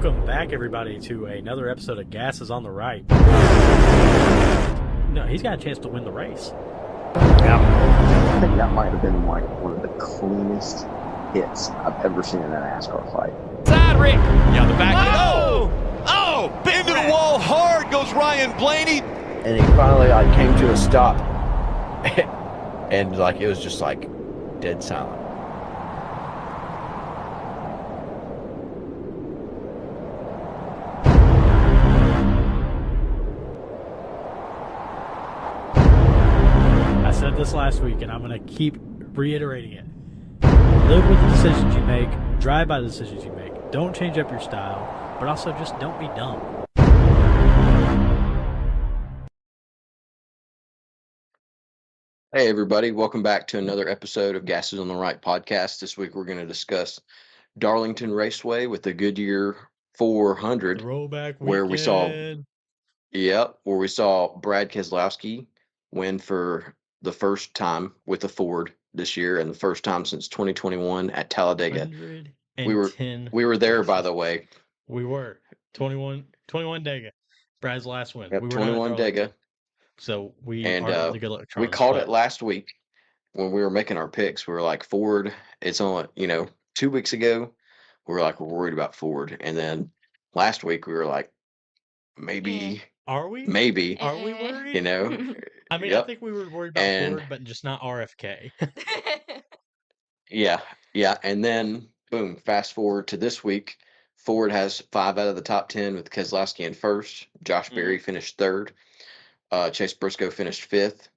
Welcome back, everybody, to another episode of Gas is on the Right. No, he's got a chance to win the race. Yeah. I think that might have been like one of the cleanest hits I've ever seen in a NASCAR fight. Side Rick. Yeah, the back. Oh! Into the wall hard goes Ryan Blaney. And he finally came to a stop. And it was just dead silent. I said this last week, and I'm going to keep reiterating it. Live with the decisions you make, drive by the decisions you make. Don't change up your style, but also just don't be dumb. Hey everybody, welcome back to another episode of Gas is on the Right podcast. This week we're going to discuss Darlington Raceway with the Goodyear 400. Throwback where weekend. where we saw Brad Keselowski win for the first time with a Ford this year and the first time since 2021 at Talladega. We were there, by the way. We were 21 Dega. Brad's last win. Yep, we were 21 Dega. So we And are the good electronics. we called it last week when we were making our picks. We were like, Ford, it's only, 2 weeks ago, we were like, we're worried about Ford. And then last week we were like, maybe. Are we? Maybe. Are we worried? I mean, Yep. I think we were worried about Ford, but just not RFK. Yeah. And then, boom, fast forward to this week. Ford has 5 out of the top 10 with Keselowski in first. Josh Berry finished third. Chase Briscoe finished 5th.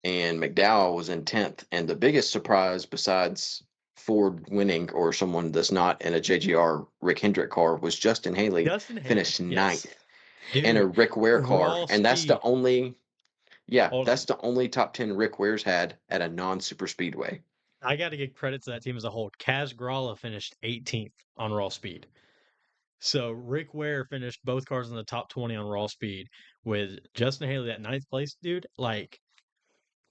And McDowell was in 10th. And the biggest surprise, besides Ford winning or someone that's not in a JGR Rick Hendrick car, was Justin Haley finished 9th in a Rick Ware car. And that's the only top 10 Rick Ware's had at a non-super speedway. I got to give credit to that team as a whole. Kaz Gralla finished 18th on raw speed. So Rick Ware finished both cars in the top 20 on raw speed with Justin Haley at 9th place, dude.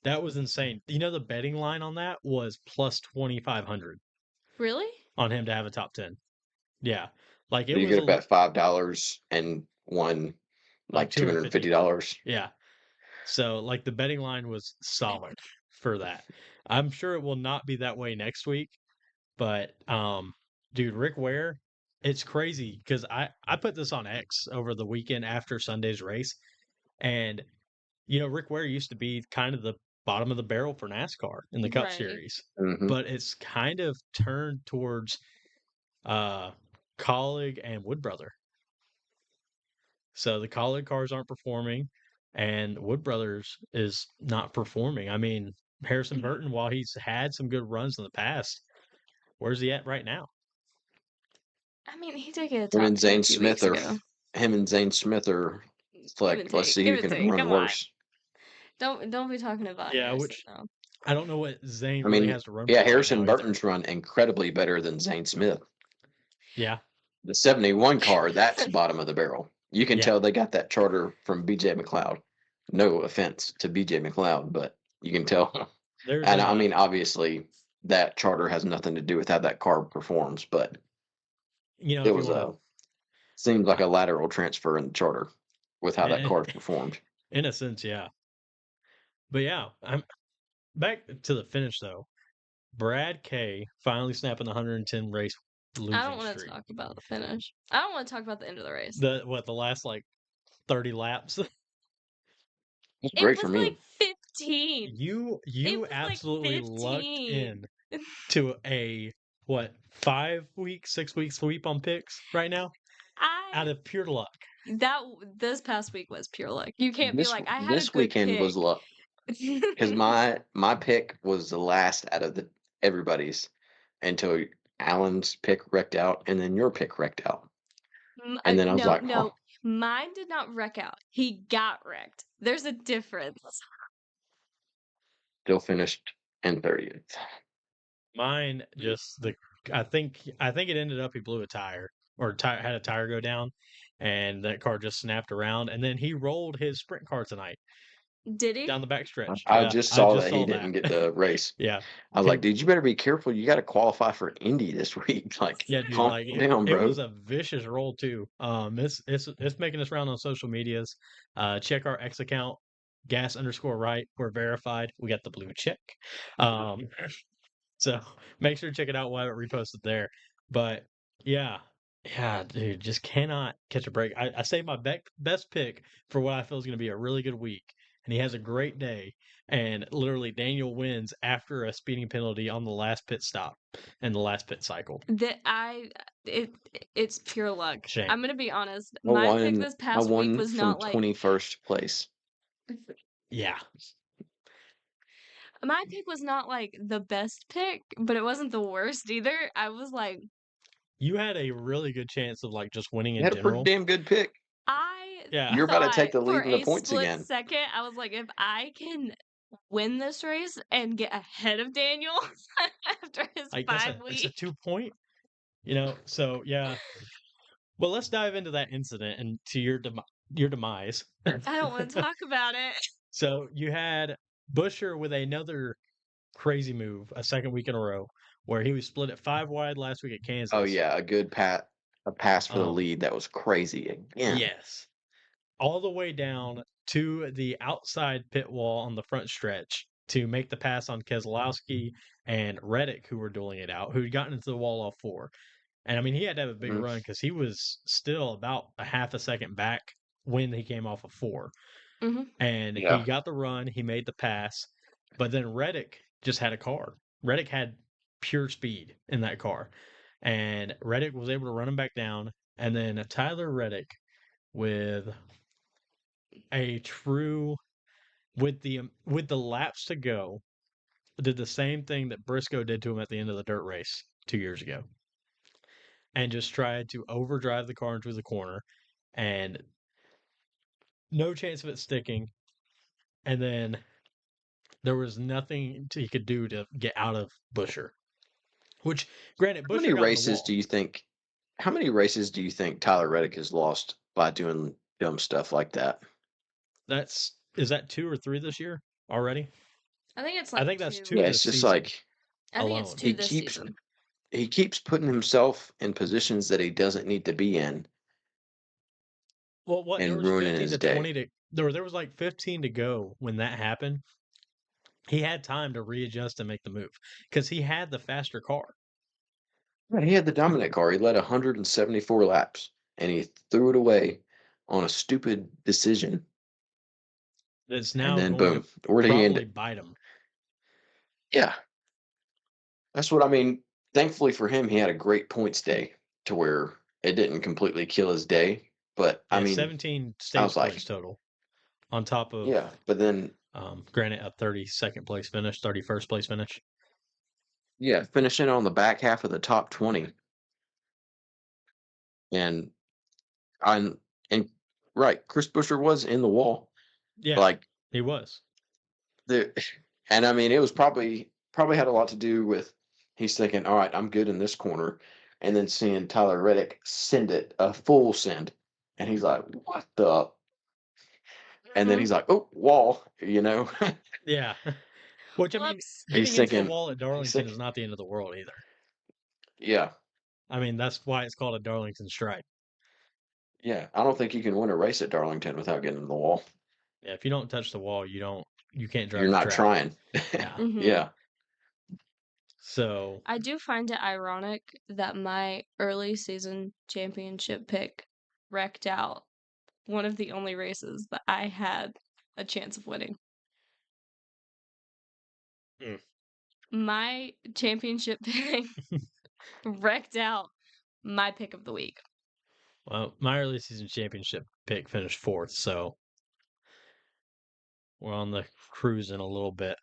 That was insane. The betting line on that was plus 2,500. Really? On him to have a top 10. Yeah. You could have bet $5 and won $250. Yeah. So the betting line was solid for that. I'm sure it will not be that way next week, but dude, Rick Ware, it's crazy because I put this on X over the weekend after Sunday's race, and Rick Ware used to be kind of the bottom of the barrel for NASCAR in the Cup Series, but it's kind of turned towards Colleague and Wood Brother. So the Colleague cars aren't performing, and Wood Brothers is not performing. I mean, Harrison Burton, while he's had some good runs in the past, where's he at right now? I mean, he did get a top Him and 10 Zane a few Smith weeks are. ago. Him and Zane Smith are let's see who can run worse. Don't be talking about Harrison, though. I don't know what Zane really has to run. Yeah, Harrison Burton's run incredibly better than Zane Smith. Yeah. The 71 car, that's bottom of the barrel. You can tell they got that charter from BJ McLeod. No offense to BJ McLeod, but you can tell. I mean, obviously, that charter has nothing to do with how that car performs, but it was seemed like a lateral transfer in the charter with how that car performed. In a sense, yeah. But yeah, I'm back to the finish though. Brad K finally snapping the 110 race losing streak. I don't want to talk about the finish. I don't want to talk about the end of the race. The last 30 laps. It's great for me. It was 15. You absolutely lucked in to a 5-week, 6-week sweep on picks right now. Out of pure luck. This past week was pure luck. You can't be like, I had this a good weekend pick. was luck because my pick was the last out of everybody's until Alan's pick wrecked out and then your pick wrecked out. And then I was no, mine did not wreck out. He got wrecked. There's a difference. Still finished in 30th. Mine just I think it ended up he blew a tire or had a tire go down, and that car just snapped around, and then he rolled his sprint car tonight. Did he? down the backstretch. I Yeah, just I saw just that he saw didn't that. get the race. Yeah. I was He- like, dude, you better be careful. You got to qualify for Indy this week. Like, Yeah, dude, calm like down, it bro. was a vicious roll too. It's making its round on social medias. Check our X account, gas_right. We're verified. We got the blue check. Um, so make sure to check it out. We'll have it reposted there. But yeah, dude, just cannot catch a break. I say my best pick for what I feel is going to be a really good week, and he has a great day. And literally, Daniel wins after a speeding penalty on the last pit stop and the last pit cycle. It's pure luck. Shame. I'm gonna be honest. I My pick won. this I past week won was from not like 21st place. Yeah, my pick was not like the best pick, but it wasn't the worst either. I was like, you had a really good chance of like just winning You in had a pretty general. damn good pick. I Yeah. You're about to take thought the for lead in the a points split again. second, I was like, if I can win this race and get ahead of Daniel after his Like 5 it's a weeks. 2 point, so yeah. Well, let's dive into that incident and to your demise. I don't want to talk about it. So you had Busher with another crazy move, a second week in a row, where he was split at 5 wide last week at Kansas. Oh yeah, a pass for the Um, lead. That was crazy again. Yes. All the way down to the outside pit wall on the front stretch to make the pass on Keselowski and Reddick, who were dueling it out, who had gotten into the wall off 4. And I mean, he had to have a big Mhm. run because he was still about a half a second back when he came off of 4. Mhm. And Yeah. he got the run, he made the pass, but then Reddick just had a car. Reddick had pure speed in that car. And Reddick was able to run him back down. And then Tyler Reddick with with the laps to go did the same thing that Briscoe did to him at the end of the dirt race 2 years ago. And just tried to overdrive the car into the corner and no chance of it sticking. And then there was nothing he could do to get out of Busher. Which, granted, How Busher many got in the races wall. do you think? How many races do you think Tyler Reddick has lost by doing dumb stuff like that? Is that 2 or 3 this year already? I think it's I like think that's 2. 2 Yeah, this it's just season like I think it's alone. 2 he this keeps season. he keeps putting himself in positions that he doesn't need to be in Well, what there and was ruining 15 his to day. 20 to there was like 15 to go when that happened. He had time to readjust and make the move because he had the faster car. Right, he had the dominant car. He led 174 laps, and he threw it away on a stupid decision. That's And now then going boom, to where did he end probably it? bite him. Yeah, that's what I mean. Thankfully for him, he had a great points day to where it didn't completely kill his day. But I Yeah, mean, 17 I stage was like, points total on top of, yeah, but then granted, a 32nd place finish, 31st place finish. yeah, finishing on the back half of the top 20, and I'm and right, Chris Buescher was in the wall, Yeah, like he was. the, and I mean, it was probably had a lot to do with he's thinking, all right, I'm good in this corner, and then seeing Tyler Reddick send it a full send, and he's like, what the? And then Mhm. he's like, oh, wall, you know. Yeah. Which, I mean, Whoops. getting he's into the thinking, wall at he's Darlington thinking, is not the end of the world either. yeah, I mean, that's why it's called a Darlington strike. yeah. I don't think you can win a race at Darlington without getting in the wall. Yeah, if you don't touch the wall, you can't drive You're the not track. trying. Yeah. Mhm. Yeah. So I do find it ironic that my early season championship pick wrecked out one of the only races that I had a chance of winning. Mm. My championship pick wrecked out my pick of the week. Well, my early season championship pick finished 4th, so we're on the cruising a little bit.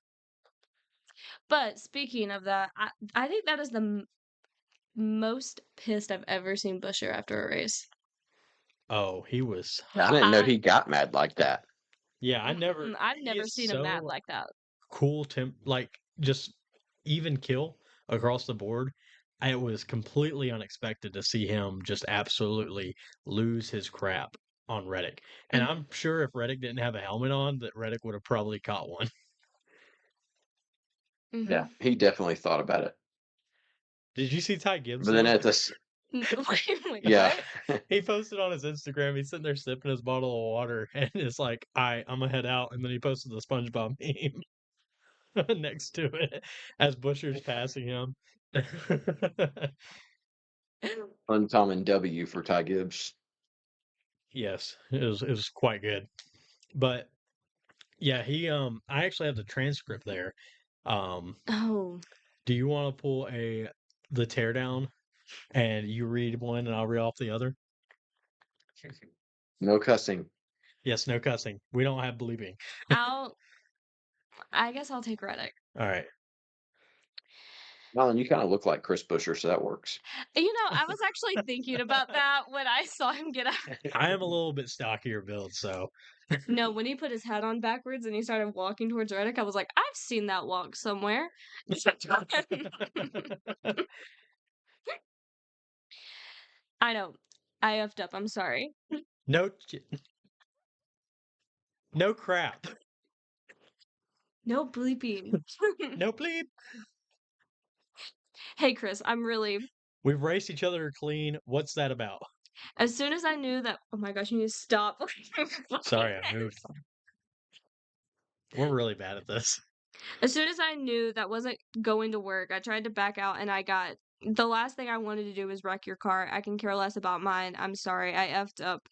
But speaking of that, I think that is the most pissed I've ever seen Busher after a race. Oh, he was. I didn't know he got mad like that. Yeah, I've he never is seen him mad so like that. cool, like just even kill across the board. It was completely unexpected to see him just absolutely lose his crap on Reddick. And I'm sure if Reddick didn't have a helmet on, that Reddick would have probably caught one. Yeah, he definitely thought about it. Did you see Ty Gibbs? But then though? at this, Wait, yeah, what? He posted on his Instagram, he's sitting there sipping his bottle of water, and it's like, I'm gonna head out. And then he posted the SpongeBob meme next to it as Busher's passing him. uncommon W for Ty Gibbs. Yes, it was quite good. But yeah, I actually have the transcript there. Oh, Do you want to pull the teardown and you read one and I'll read off the other? No cussing. Yes, no cussing. We don't have bleeping. I guess I'll take Reddick. All right. Alan, you kind of look like Chris Buescher, so that works. I was actually thinking about that when I saw him get out. I am a little bit stockier build, so. No, when he put his hat on backwards and he started walking towards Reddick, I was like, I've seen that walk somewhere. I know. I effed up. I'm sorry. No crap. No bleeping. No bleep. Hey, Chris, We've raced each other clean. What's that about? as soon as I knew that, oh my gosh, you need to stop. Sorry, I moved. We're really bad at this. As soon as I knew that wasn't going to work, I tried to back out and the last thing I wanted to do was wreck your car. I can care less about mine. I'm sorry. I effed up.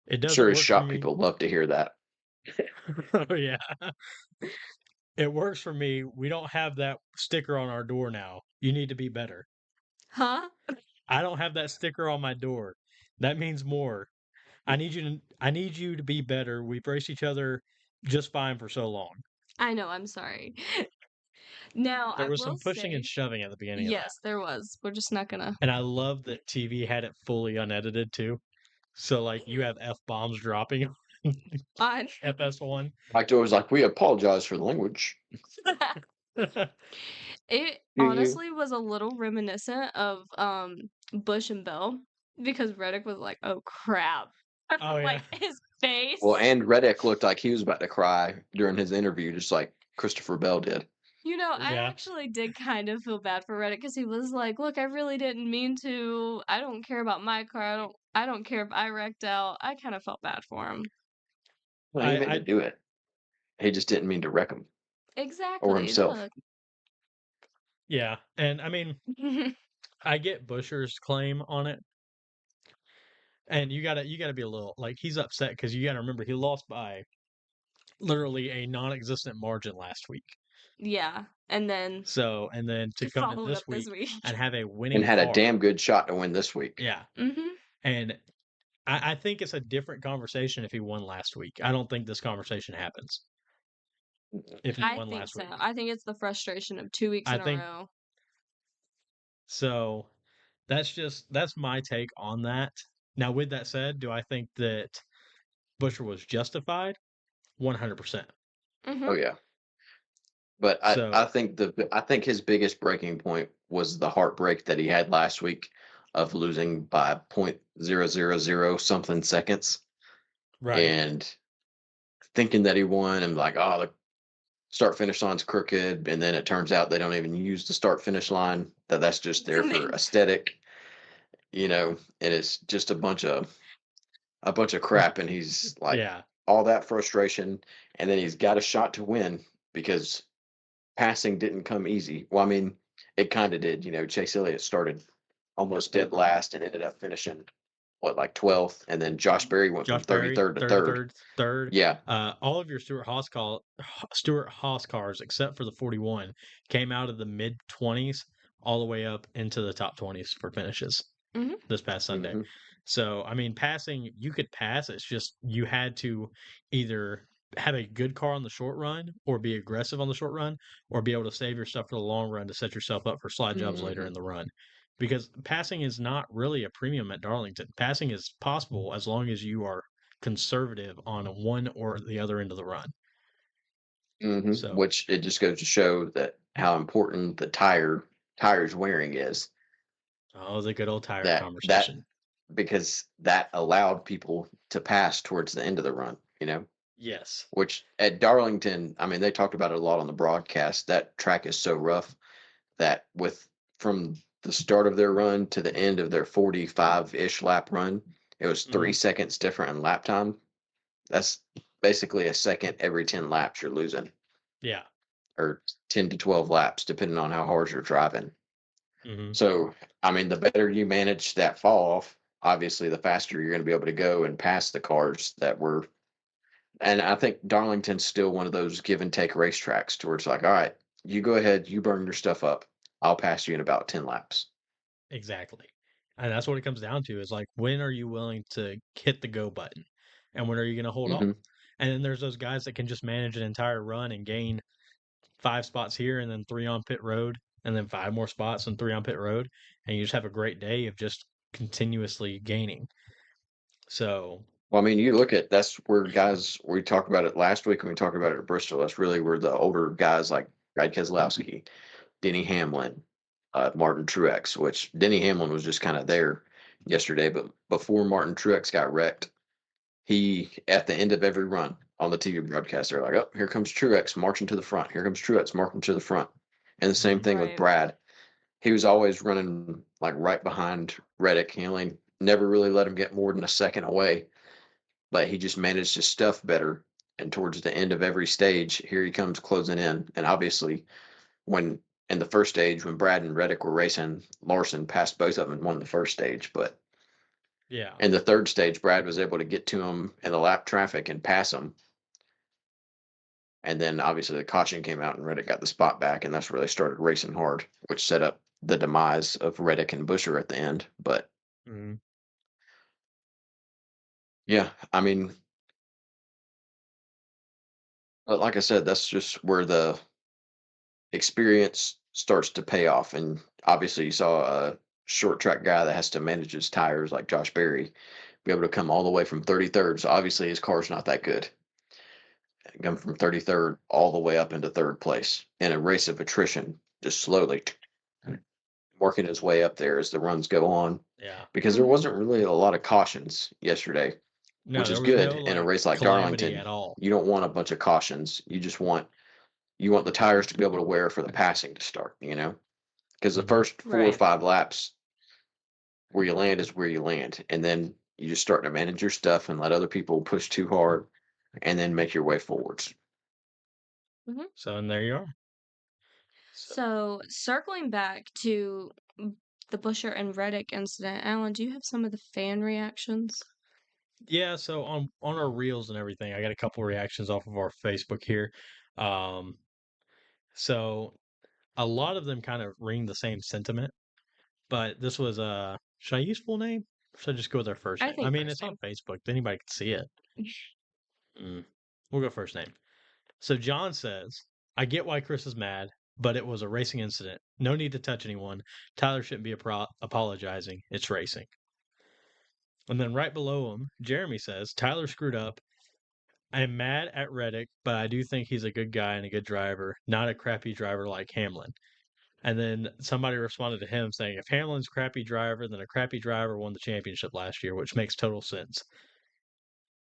It doesn't Sure, work as for shop me. people love to hear that. Oh, yeah. It works for me. We don't have that sticker on our door now. You need to be better. Huh? I don't have that sticker on my door. That means more. I need you to be better. We've raced each other just fine for so long. I know, I'm sorry. Now, There I was will some pushing say, and shoving at the beginning of that. yes, there was. We're just not gonna. And I love that TV had it fully unedited too. So like you have F-bombs dropping On. FS1. Mike Joe was like, we apologize for the language. It honestly was a little reminiscent of Bush and Bell because Reddick was like, "Oh crap!" Oh, yeah. Like his face. Well, and Reddick looked like he was about to cry during his interview, just like Christopher Bell did. I Yeah. actually did kind of feel bad for Reddick because he was like, "Look, I really didn't mean to. I don't care about my car. I don't care if I wrecked out." I kind of felt bad for him. Well, he meant to do it. He just didn't mean to wreck him Exactly. or himself. Yeah, and I mean, I get Busher's claim on it, and you gotta be a little like he's upset because you gotta remember he lost by literally a non-existent margin last week. Yeah, and then to come in follow it this up this week week. and have a winning And had car. a damn good shot to win this week. Yeah, Mm-hmm. and I think it's a different conversation if he won last week. I don't think this conversation happens if he won last week. I think it's the frustration of 2 weeks in a row. So that's my take on that. Now, with that said, do I think that Busher was justified? 100%. Oh yeah. But I think his biggest breaking point was the heartbreak that he had last week of losing by 0.000 something seconds. Right. And thinking that he won and like, oh, the start finish line's crooked, and then it turns out they don't even use the start finish line. That's just there for aesthetic, and it's just a bunch of crap. And he's like, all that frustration, and then he's got a shot to win because passing didn't come easy. Well, I mean, it kind of did. Chase Elliott started almost dead last and ended up finishing like 12th, and then Josh Berry went from 33rd to third. Yeah. All of your Stewart Haas cars, except for the 41, came out of the mid 20s all the way up into the top 20s for finishes this past Sunday. Mm-hmm. So, I mean, passing, you could pass. It's just you had to either have a good car on the short run or be aggressive on the short run or be able to save yourself for the long run to set yourself up for slide jobs later in the run. Because passing is not really a premium at Darlington. Passing is possible as long as you are conservative on one or the other end of the run. Mm-hmm. So, which it just goes to show that how important the tires wearing is. Oh, the good old tire conversation. because that allowed people to pass towards the end of the run, Yes. which at Darlington, I mean, they talked about it a lot on the broadcast. That track is so rough that from the start of their run to the end of their 45-ish lap run, it was 3 seconds different in lap time. That's basically a second every 10 laps you're losing, Yeah. or 10 to 12 laps, depending on how hard you're driving. Hmm. So, I mean, the better you manage that fall off, obviously, the faster you're going to be able to go and pass the cars that were. And I think Darlington's still one of those give and take racetracks to where it's like, all right, you go ahead, you burn your stuff up. I'll pass you in about 10 laps. Exactly. And that's what it comes down to is like, when are you willing to hit the go button? And when are you going to hold off? Hmm. And then there's those guys that can just manage an entire run and gain 5 spots here and then 3 on pit road and then 5 more spots and 3 on pit road. And you just have a great day of just continuously gaining. So, Well, I mean, you look at that's where guys, we talked about it last week and we talked about it at Bristol. That's really where the older guys like Brad Keselowski, Denny Hamlin, Martin Truex, which Denny Hamlin was just kind of there yesterday, but before Martin Truex got wrecked, he, at the end of every run on the TV broadcast, they're like, oh, here comes Truex marching to the front. Here comes Truex marching to the front. And the same thing with Right. Brad. He was always running like right behind Reddick. He only never really let him get more than a second away, but he just managed his stuff better. And towards the end of every stage, here he comes closing in. And obviously, when in the first stage, when Brad and Reddick were racing, Larson passed both of them and won the first stage. But yeah. in the third stage, Brad was able to get to him in the lap traffic and pass him. And then obviously the caution came out and Reddick got the spot back, and that's where they started racing hard, which set up the demise of Reddick and Busher at the end. But Mhm. yeah, I mean, but like I said, that's just where the experience starts to pay off. And obviously, you saw a short track guy that has to manage his tires like Josh Berry be able to come all the way from 33rd. So obviously, his car's not that good. Come from 33rd all the way up into third place in a race of attrition, just slowly working his way up there as the runs go on. Yeah. Because there wasn't really a lot of cautions yesterday, No, which is there was good no in a like race like calamity Darlington. at all. You don't want a bunch of cautions. You just want the tires to be able to wear for the passing to start, because the Mhm. first 4 or Right. 5 laps where you land is where you land, and then you just start to manage your stuff and let other people push too hard, and then make your way forwards. So, and there you are. So, circling back to the Busher and Reddick incident, Alan, do you have some of the fan reactions? Yeah, so on our reels and everything, I got a couple reactions off of our Facebook here. Um, so a lot of them kind of ring the same sentiment, but this was should I use full name? Or should I just go with our first I name? I think mean, first it's on name. Facebook. Anybody can see it. We'll go first name. So John says, I get why Chris is mad, but it was a racing incident. No need to touch anyone. Tyler shouldn't be apologizing. It's racing. And then right below him, Jeremy says, Tyler screwed up. I'm mad at Reddick, but I do think he's a good guy and a good driver, not a crappy driver like Hamlin. And then somebody responded to him saying, if Hamlin's a crappy driver, then a crappy driver won the championship last year, which makes total sense.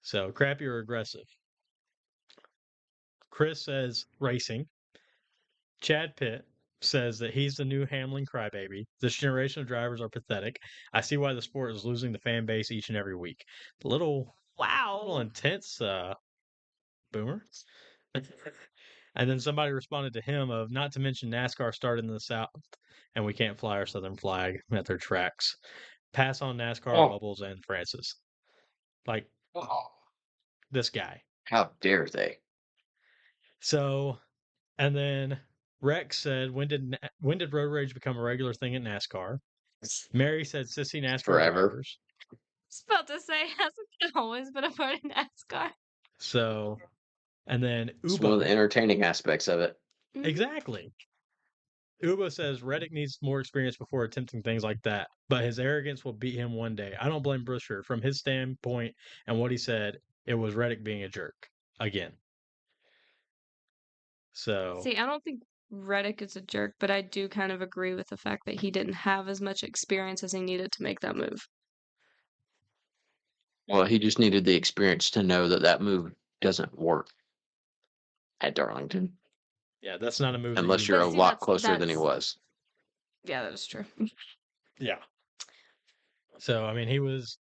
So crappy or aggressive? Chris says racing. Chad Pitt says that he's the new Hamlin crybaby. This generation of drivers are pathetic. I see why the sport is losing the fan base each and every week. A little intense, Boomer. And then somebody responded to him of not to mention NASCAR started in the South and we can't fly our Southern flag at their tracks. Pass on NASCAR, Oh, Bubbles, and Francis. Like oh, this guy. how dare they? So, and then Rex said, when did road rage become a regular thing at NASCAR? Mary said, sissy NASCAR Forever. drivers. I was about to say, hasn't it always been a part of NASCAR? So, and then It's one of the Ubo. entertaining aspects of it. Exactly. Ubo says Reddick needs more experience before attempting things like that, but his arrogance will beat him one day. I don't blame Busher. From his standpoint and what he said, it was Reddick being a jerk. Again. So, See, I don't think Reddick is a jerk, but I do kind of agree with the fact that he didn't have as much experience as he needed to make that move. Well, he just needed the experience to know that that move doesn't work at Darlington, Yeah, that's not a move that unless you you're But a see, lot closer than he that's was. yeah, that is true. yeah. So I mean, he was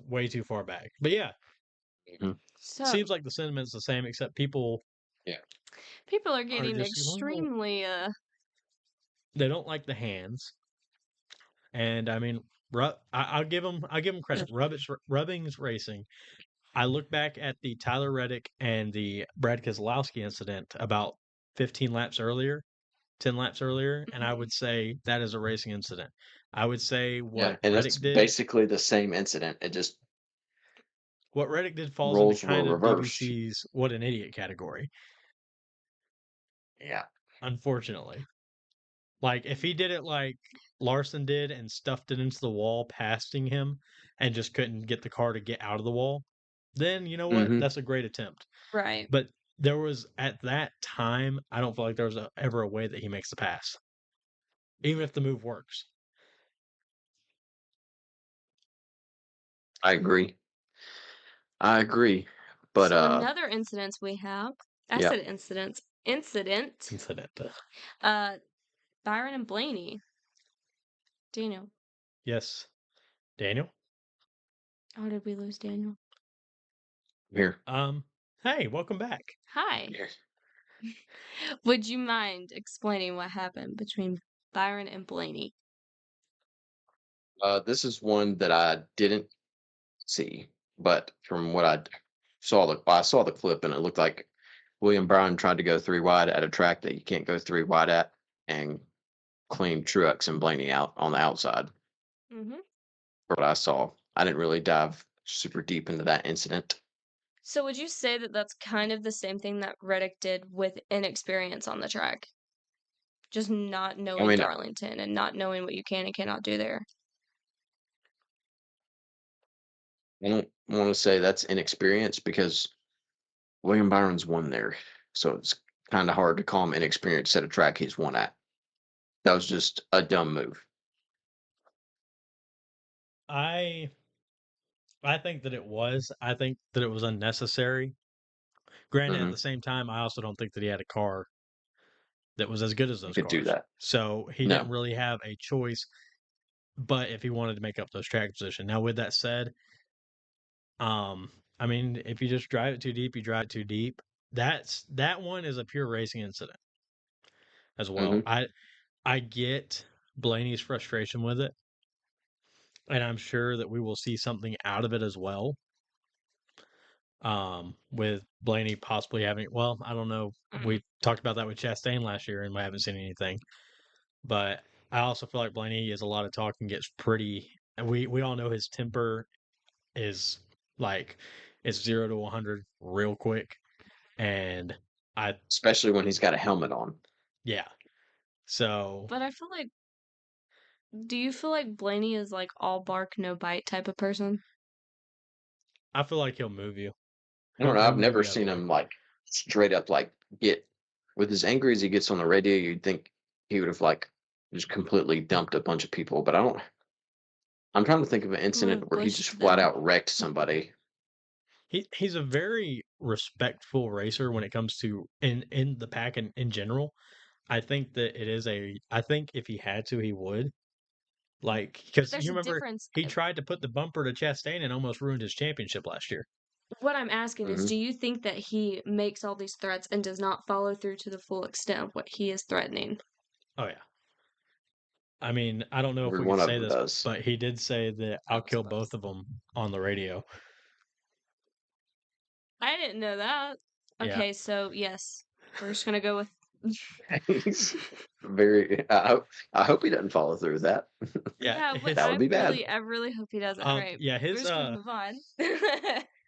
way too far back. But yeah, Mhm. So seems like the sentiment's the same, except people Yeah. people are are getting just extremely they don't like the hands. And I mean, I'll give him credit. Rubbings Racing. I look back at the Tyler Reddick and the Brad Keselowski incident about 15 laps earlier, 10 laps earlier, and I mhm. would say that is a racing incident. I would say Yeah, and it's basically the same incident. It just what Reddick did falls into roles were kind of reversed. DBC's what an idiot category, Yeah. unfortunately. Like if he did it like Larson did and stuffed it into the wall, passing him, and just couldn't get the car to get out of the wall, then you know what? Hmm. That's a great attempt. Right. But there was at that time, I don't feel like there was ever a way that he makes the pass, even if the move works. I agree. I agree. But So another incident we have. I yeah. said incident. Incident. Uh, Byron and Blaney. Daniel. Yes, Daniel. How did we lose Daniel? Here. Hey, welcome back. Hi. Here. Would you mind explaining what happened between Byron and Blaney? This is one that I didn't see, but from what I saw the clip, and it looked like William Brown tried to go 3 wide at a track that you can't go 3 wide at, and cleaned Truex and Blaney out on the outside. Mm-hmm. For what I saw, I didn't really dive super deep into that incident. So would you say that that's kind of the same thing that Reddick did with inexperience on the track? Just not I knowing mean, Darlington and not knowing what you can and cannot do there. I don't want to say that's inexperience because William Byron's won there, so it's kind of hard to call him inexperienced at a track he's won at. That was just a dumb move. I think that it was. I think that it was unnecessary. Granted, at Hmm. the same time, I also don't think that he had a car that was as good as You those could do cars. that. So he No. didn't really have a choice, but if he wanted to make up those track position. Now, with that said, um, I mean, if you just drive it too deep, you drive it too deep. That one is a pure racing incident as well. Hmm. I get Blaney's frustration with it, and I'm sure that we will see something out of it as well. With Blaney possibly having, well, I don't know. We talked about that with Chastain last year, and we haven't seen anything. But I also feel like Blaney is a lot of talk and gets pretty. And we all know his temper is like it's 0 to 100 real quick, and I Especially when he's got a helmet on. yeah. So But I feel like, do you feel like Blaney is like all bark, no bite type of person? I feel like he'll move you. I don't know. He'll I've move never you out of seen the way. him like straight up like get with as angry as he gets on the radio. You'd think he would have like just completely dumped a bunch of people, but I don't. I'm trying to think of an Would incident have where he just bushed flat them. out wrecked somebody. He's a very respectful racer when it comes to in the pack and in general. I think that it is a. I think if he had to, he would. Like, But because there's you a remember difference. he tried to put the bumper to Chastain and almost ruined his championship last year. What I'm asking is, Hmm. do you think that he makes all these threats and does not follow through to the full extent of what he is threatening? Oh yeah. I mean, I don't know if Every we could one of say them this, does. but he did say that I I'll was kill about to both say. of them on the radio. I didn't know that. Yeah. Okay, so yes, we're just gonna go with. He's very. I hope he doesn't follow through with that. Yeah. Yeah, but That would be bad. I really hope he doesn't. All right, Yeah, we're just gonna move on.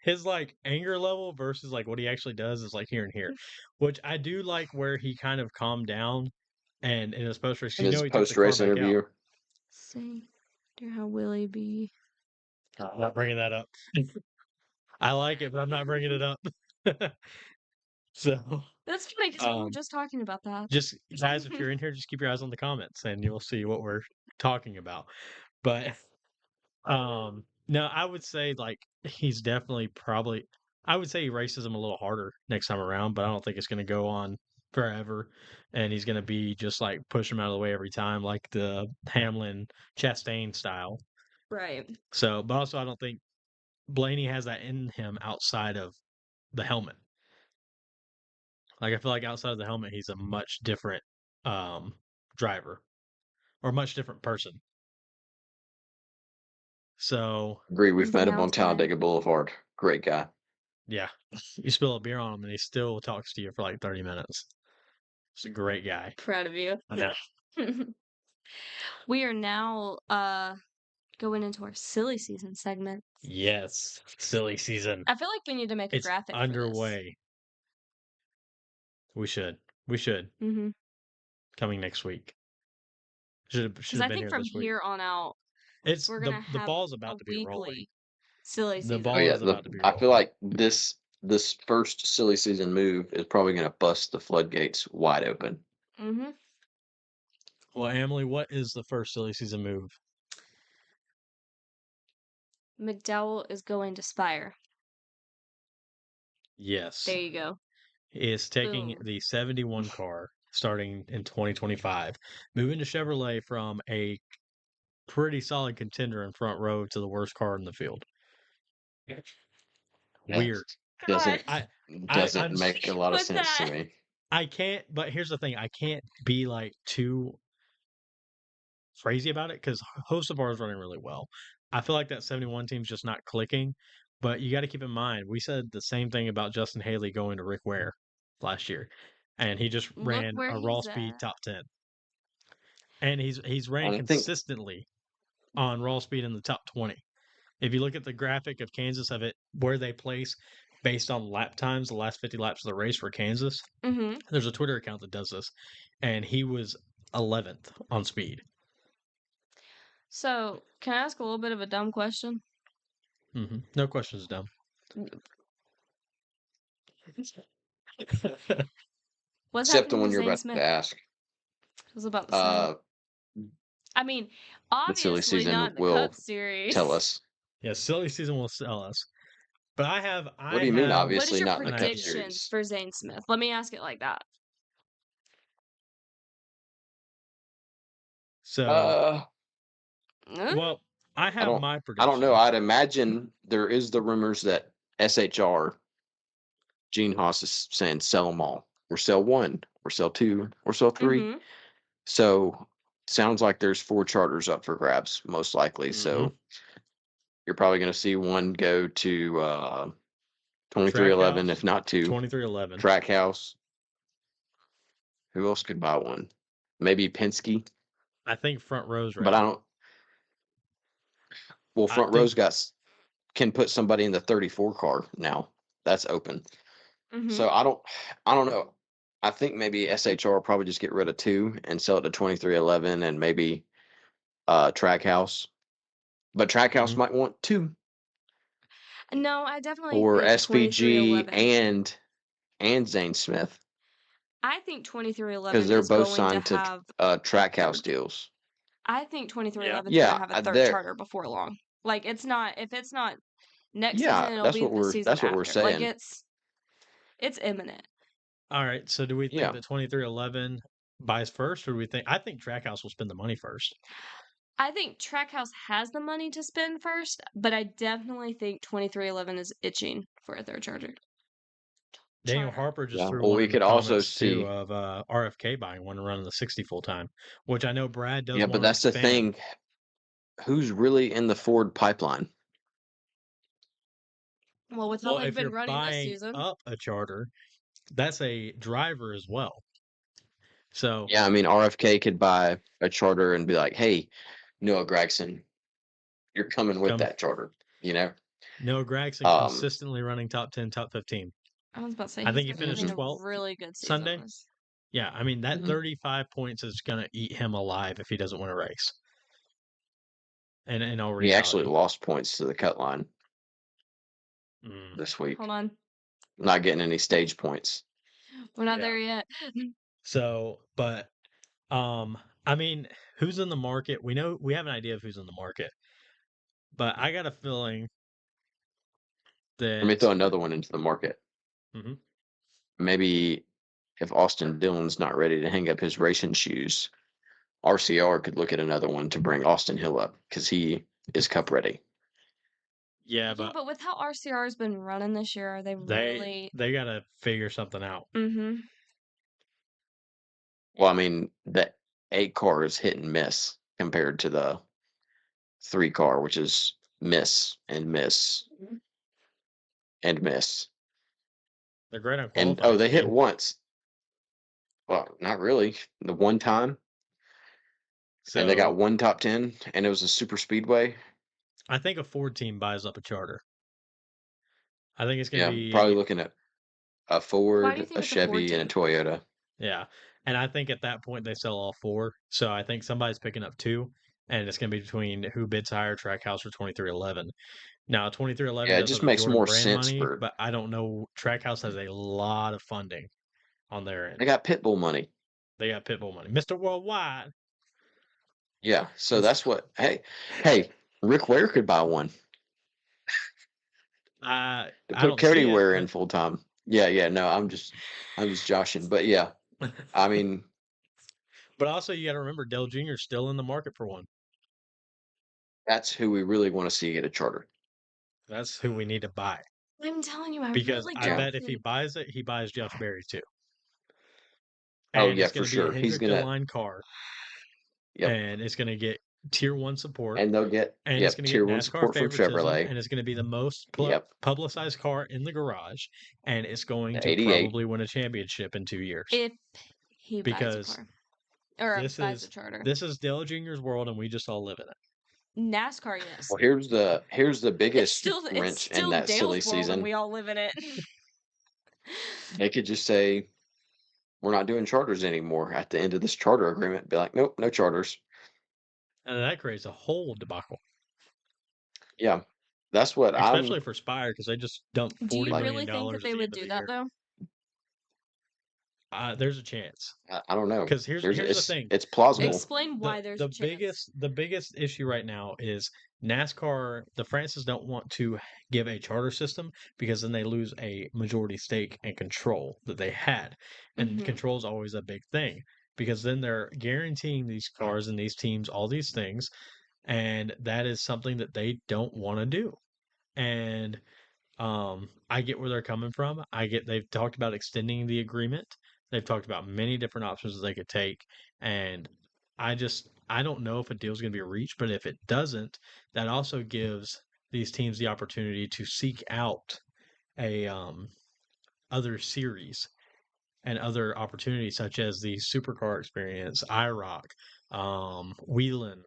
his like anger level versus like what he actually does is like here and here, which I do like where he kind of calmed down and in his post race, In you his know, he took the post car race back out. interview, Say, dear, how Willie be? I'm not bringing that up. I like it, but I'm not bringing it up. So, That's funny because we were um, just talking about that. just guys, if you're in here, just keep your eyes on the comments and you'll see what we're talking about. But No, I would say like he's definitely probably. I would say he races him a little harder next time around, but I don't think it's going to go on forever, and he's going to be just like push him out of the way every time, like the Hamlin Chastain style. Right. So, but also I don't think Blaney has that in him outside of the helmet. Like I feel like outside of the helmet, he's a much different driver or much different person. So Agree. We've met him on Announcement. Talladega Boulevard. Great guy. yeah, you spill a beer on him and he still talks to you for like 30 minutes. He's a great guy. Proud of you. I know. We are now going into our silly season segment. Yes, silly season. I feel like we need to make a It's graphic underway. We should. We should. for this. Coming next week. Should Because have I been think here from this week. here on out, It's we're gonna the have ball's a about to be rolling. weekly silly The season. ball Oh yeah, is about to be I feel rolling. like this first silly season move is probably going to bust the floodgates wide open. Mm-hmm. Well, Emily, what is the first silly season move? McDowell is going to Spire. Yes. There you go. He is taking Boom. the 71 car starting in 2025, moving to Chevrolet from a pretty solid contender in front row to the worst car in the field. Weird. Doesn't God, doesn't I'm- make a lot of What's sense to that? me. I can't, but here's the thing. I can't be like too crazy about it because host of ours running really well. I feel like that 71 team's just not clicking, but you got to keep in mind, we said the same thing about Justin Haley going to Rick Ware last year, and he just Look ran where a raw he's speed at. top 10. And he's ran I think consistently on raw speed in the top 20. If you look at the graphic of Kansas of it, where they place based on lap times, the last 50 laps of the race for Kansas, Mm-hmm. there's a Twitter account that does this, and he was 11th on speed. So, can I ask a little bit of a dumb question? No questions, dumb. What's except the happening one to you're Zane about Smith? to ask. I was about to say. I mean, The silly obviously season not in the will Cup Series. tell us. Yeah, silly season will sell us. But I have. What do you mean? What Obviously is your not in the Cup prediction Series. for Zane Smith? Let me ask it like that. So, Huh? well, I I have don't. my I prediction. don't know. I'd imagine there is the rumors that SHR, Gene Haas is saying sell them all, or sell one, or sell two, or sell 3. Mhm. So sounds like there's 4 charters up for grabs, most likely. So you're probably going to see one go to 2311, Trackhouse, if not 2. 2311. Trackhouse. Who else could buy one? Maybe Penske, I think front row's ready. but I don't. Well, I front think- row's got can put somebody in the 34 car now. That's open. Mhm. So I don't know. I think maybe SHR will probably just get rid of 2 and sell it to 2311 and maybe Trackhouse. But Trackhouse might want 2 No, I definitely or think SVG 2311. and Zane Smith I think 2311 because they're is both going signed to to have Trackhouse third. deals. I think 2311 is Yeah, going to have a third they're- charter before long. Like it's not if it's not next Yeah, season, it'll that's be what the we're- season that's what after. we're saying. Like it's imminent. All right. So do we think Yeah. that 2311 buys first, or do we think? I think Trackhouse will spend the money first. I think Trackhouse has the money to spend first, but I definitely think 2311 is itching for a third charter. Daniel Charter. Harper just Yeah, threw well, one we in the could also comments too see- of RFK buying one and running the 60 full time, which I know Brad does. Yeah, but wanna that's the expand. thing. Who's really in the Ford pipeline? Well, with how Well, they've if been you're running this buying season, up a charter, that's a driver as well. So Yeah, I mean RFK could buy a charter and be like, "Hey, Noah Gragson, you're coming with Come- that charter." You know? Noah Gragson consistently running top 10, top 15. I was about to say I he's think he been finished having a 12th really good season. Sunday. Yeah, I mean that 35 points is gonna eat him alive if he doesn't win a race. And in all He actually reality, lost points to the cut line Mm. this week. Hold on, Not getting any stage points. we're not Yeah. there yet. So, but I mean, who's in the market? We know we have an idea of who's in the market. But I got a feeling Let me that throw another one into the market. Mhm. Maybe if Austin Dillon's not ready to hang up his racing shoes, RCR could look at another one to bring Austin Hill up because he is cup ready. Yeah, Yeah, but but with how RCR has been running this year, are they really? they got to figure something out. Mm-hmm. Well, I mean, the 8 car is hit and miss compared to the 3 car, which is miss and miss and miss. They're great on And qualifying they hit speed. once. Well, not really. The one time, and they got So one top 10, and it was a super speedway. I think a Ford team buys up a charter. I think it's going to Yeah, probably be looking at a Why do you Ford, think a it's a Ford Chevy, and a team? Toyota. yeah, and I think at that point they sell all 4. So I think somebody's picking up 2, and it's going to be between who bids higher, Trackhouse or 2311. Now 2311 Yeah, it does have just the makes Jordan more brand sense money, for but I don't know. Trackhouse has a lot of funding on their they end. got Pitbull money. They got Pitbull money, Mr. Worldwide. Yeah, so that's what. Hey, Rick Ware could buy one I to put don't Cody see it, Ware in but full time. Yeah. No, I'm just joshing, but yeah, I mean, but also you got to remember Dale Jr. is still in the market for one. that's who we really want to see get a charter. That's who we need to buy I'm telling you, I because really I don't bet if he think. buys it, he buys Josh Berry too, Oh and yeah, it's for going to be a sure. He's Hendrick gonna. line car, Yep, and it's going to get Tier 1 support, and they'll get and it's going to get tier 1 NASCAR support from favoritism, Chevrolet. and it's going to be the most Yep, publicized car in the garage, and it's going the to 88. probably win a championship in 2 years If he buys a because car or this buys a is charter, this is Dale Jr.'s world, and we just all live in it. NASCAR, yes. Well, here's the biggest It's wrench in still that silly Dale's world, and season. we all live in it. They could just say we're not doing charters anymore at the end of this charter agreement. Be like, nope, no charters. And that creates a whole debacle, Yeah, that's what I'm especially for Spire because they just dumped Do $40 you like. really million think that at they the would end of do the that year. though? There's a chance I don't know. because here's the thing. It's plausible. Explain why there's a chance. The biggest issue right now is NASCAR. The Francis don't want to give a charter system because then they lose a majority stake and control that they had, and Mhm. control is always a big thing because then they're guaranteeing these cars and these teams all these things, and that is something that they don't want to do. And I get where they're coming from. I get they've talked about extending the agreement. They've talked about many different options that they could take, and I don't know if a deal's going to be reached, but if it doesn't, that also gives these teams the opportunity to seek out a other series and other opportunities such as the supercar experience, IROC, Wheeling,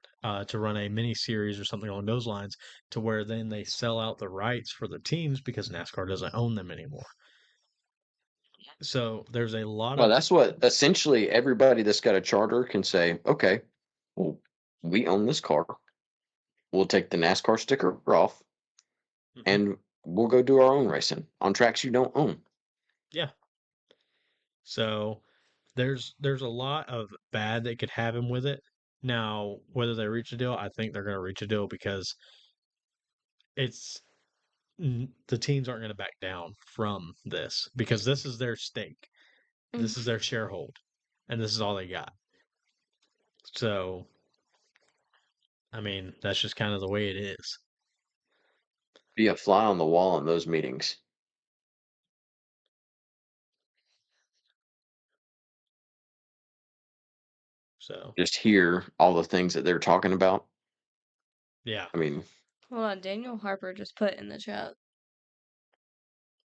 to run a mini series or something along those lines, to where then they sell out the rights for the teams because NASCAR doesn't own them anymore. So there's a lot Well, of that's what essentially everybody that's got a charter can say. Okay, well, we own this car. We'll take the NASCAR sticker off, Mhm. and we'll go do our own racing on tracks you don't own. Yeah. So there's a lot of bad that could happen with it. Now, whether they reach a deal, I think they're going to reach a deal because it's the teams aren't going to back down from this because this is their stake. This is Mhm. their sharehold, and this is all they got. So, I mean, that's just kind of the way it is. Be a fly on the wall in those meetings. So, Just hear all the things that they're talking about. yeah, I mean, Hold on, Daniel Harper just put in the chat.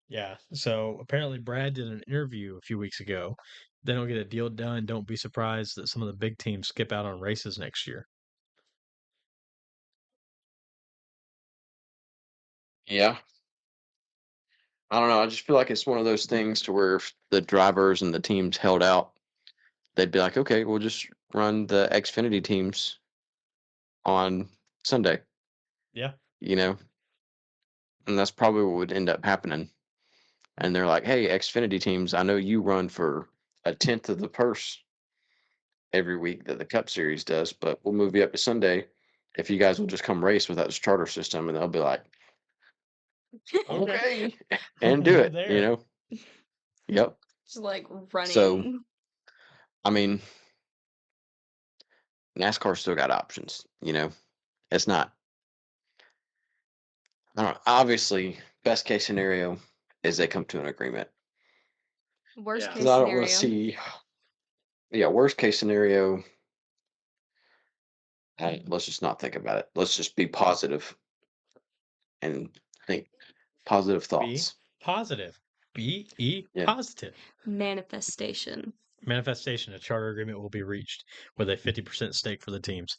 yeah. So apparently, Brad did an interview a few weeks ago. They don't get a deal done. Don't be surprised that some of the big teams skip out on races next year. yeah, I don't know. I just feel like it's one of those things to where if the drivers and the teams held out, they'd be like, okay, we'll just run the Xfinity teams on Sunday, Yeah. you know, and that's probably what would end up happening. And they're like, hey, Xfinity teams, I know you run for a tenth of the purse every week that the Cup Series does, but we'll move you up to Sunday if you guys will just come race without this charter system, and they'll be like, okay, and do You're it. there. Yep. Just like So, running. I mean, NASCAR still got options. It's not. I don't know. Obviously, best case scenario is they come to an agreement. Worst Yeah. case Because I don't want to scenario. see. Yeah, worst case scenario. Let's just not think about it. Let's just be positive and think positive Be thoughts. positive. Be Yeah. positive. Manifestation. Manifestation. A charter agreement will be reached with a 50% stake for the teams.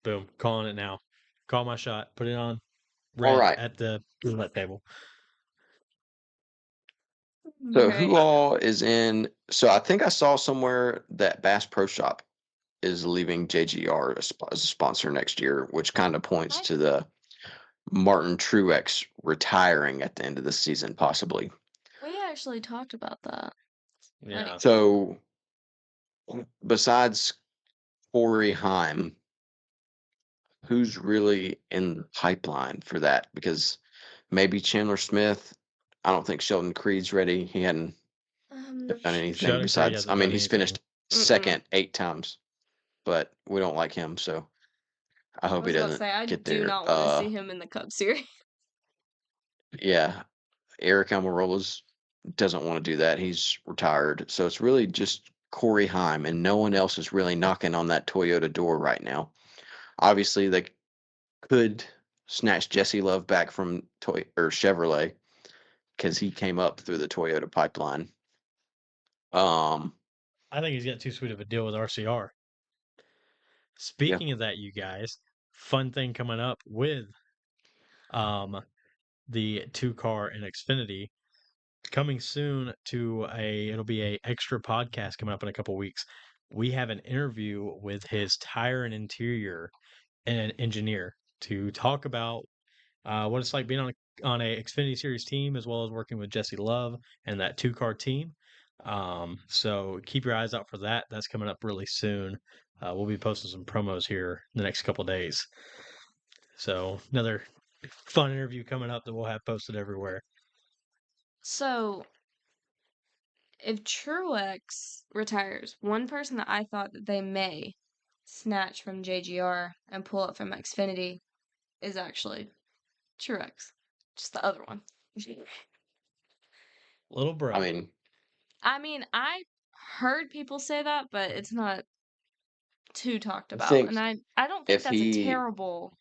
Boom. Calling it now. Call my shot. Put it on All red right. at the roulette table. So Right. who all is in? So I think I saw somewhere that Bass Pro Shop is leaving JGR as a sponsor next year, which kind of points I- to the Martin Truex retiring at the end of the season, possibly. We actually talked about that. Yeah. So besides Corey Heim, who's really in the pipeline for that? Because maybe Chandler Smith. I don't think Sheldon Creed's ready. He hadn't done anything Sheldon Creed besides. hasn't I mean, done he's anything. finished Mm-mm. second 8 times, but we don't like him. So I I hope he was about to doesn't say, I get do there. not want to see him in the Cup Series. Yeah, Eric Almirola's doesn't want to do that. He's retired. So it's really just Corey Heim, and no one else is really knocking on that Toyota door right now. Obviously, they could snatch Jesse Love back from Chevrolet because he came up through the Toyota pipeline. I think he's got too sweet of a deal with RCR. Speaking of that, you guys, fun thing coming up with the 2-car and Xfinity coming soon to it'll be a extra podcast coming up in a couple weeks. We have an interview with his tire and interior and engineer to talk about what it's like being on a Xfinity Series team, as well as working with Jesse Love and that 2-car team. So keep your eyes out for that. That's coming up really soon. We'll be posting some promos here in the next couple days. So another fun interview coming up that we'll have posted everywhere. So, if Truex retires, one person that I thought that they may snatch from JGR and pull up from Xfinity is actually Truex. Just the other one. Little bro. I mean, I heard people say that, but it's not too talked I about. think And I don't think if that's a he, terrible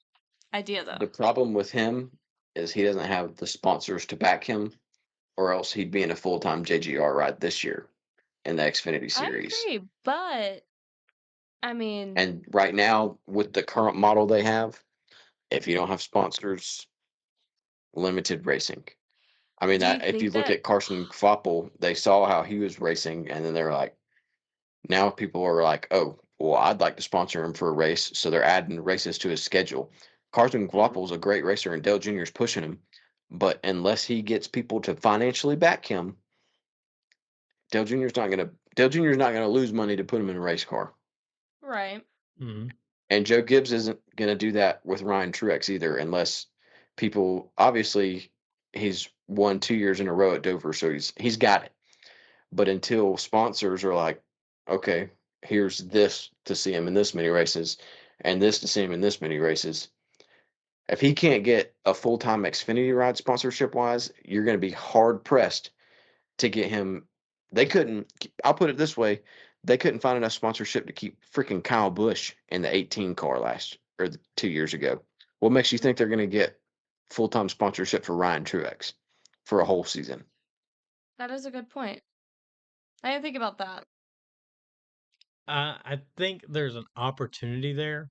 idea, the though. problem with him is he doesn't have the sponsors to back him, or else he'd be in a full-time JGR ride this year in the Xfinity I Series. agree, but I mean, And right now, with the current model they have, if you don't have sponsors, limited racing. I mean, do you that if you think look that at Carson Kvapil, they saw how he was racing, and then they're like, now people are like, oh, well, I'd like to sponsor him for a race, so they're adding races to his schedule. Carson Kvapil is a great racer, and Dale Jr. is pushing him, but unless he gets people to financially back him, Dale Jr.'s not gonna lose money to put him in a race car. right? Mm-hmm. And Joe Gibbs isn't going to do that with Ryan Truex either, unless people obviously he's won 2 years in a row at Dover, so he's got it. But until sponsors are like, okay, here's this to see him in this many races, and this to see him in this many races. If he can't get a full-time Xfinity ride sponsorship wise, you're going to be hard pressed to get him. They couldn't. I'll put it this way: they couldn't find enough sponsorship to keep freaking Kyle Busch in the 18 car 2 years ago. What makes you think they're going to get full-time sponsorship for Ryan Truex for a whole season? That is a good point. I didn't think about that. I think there's an opportunity there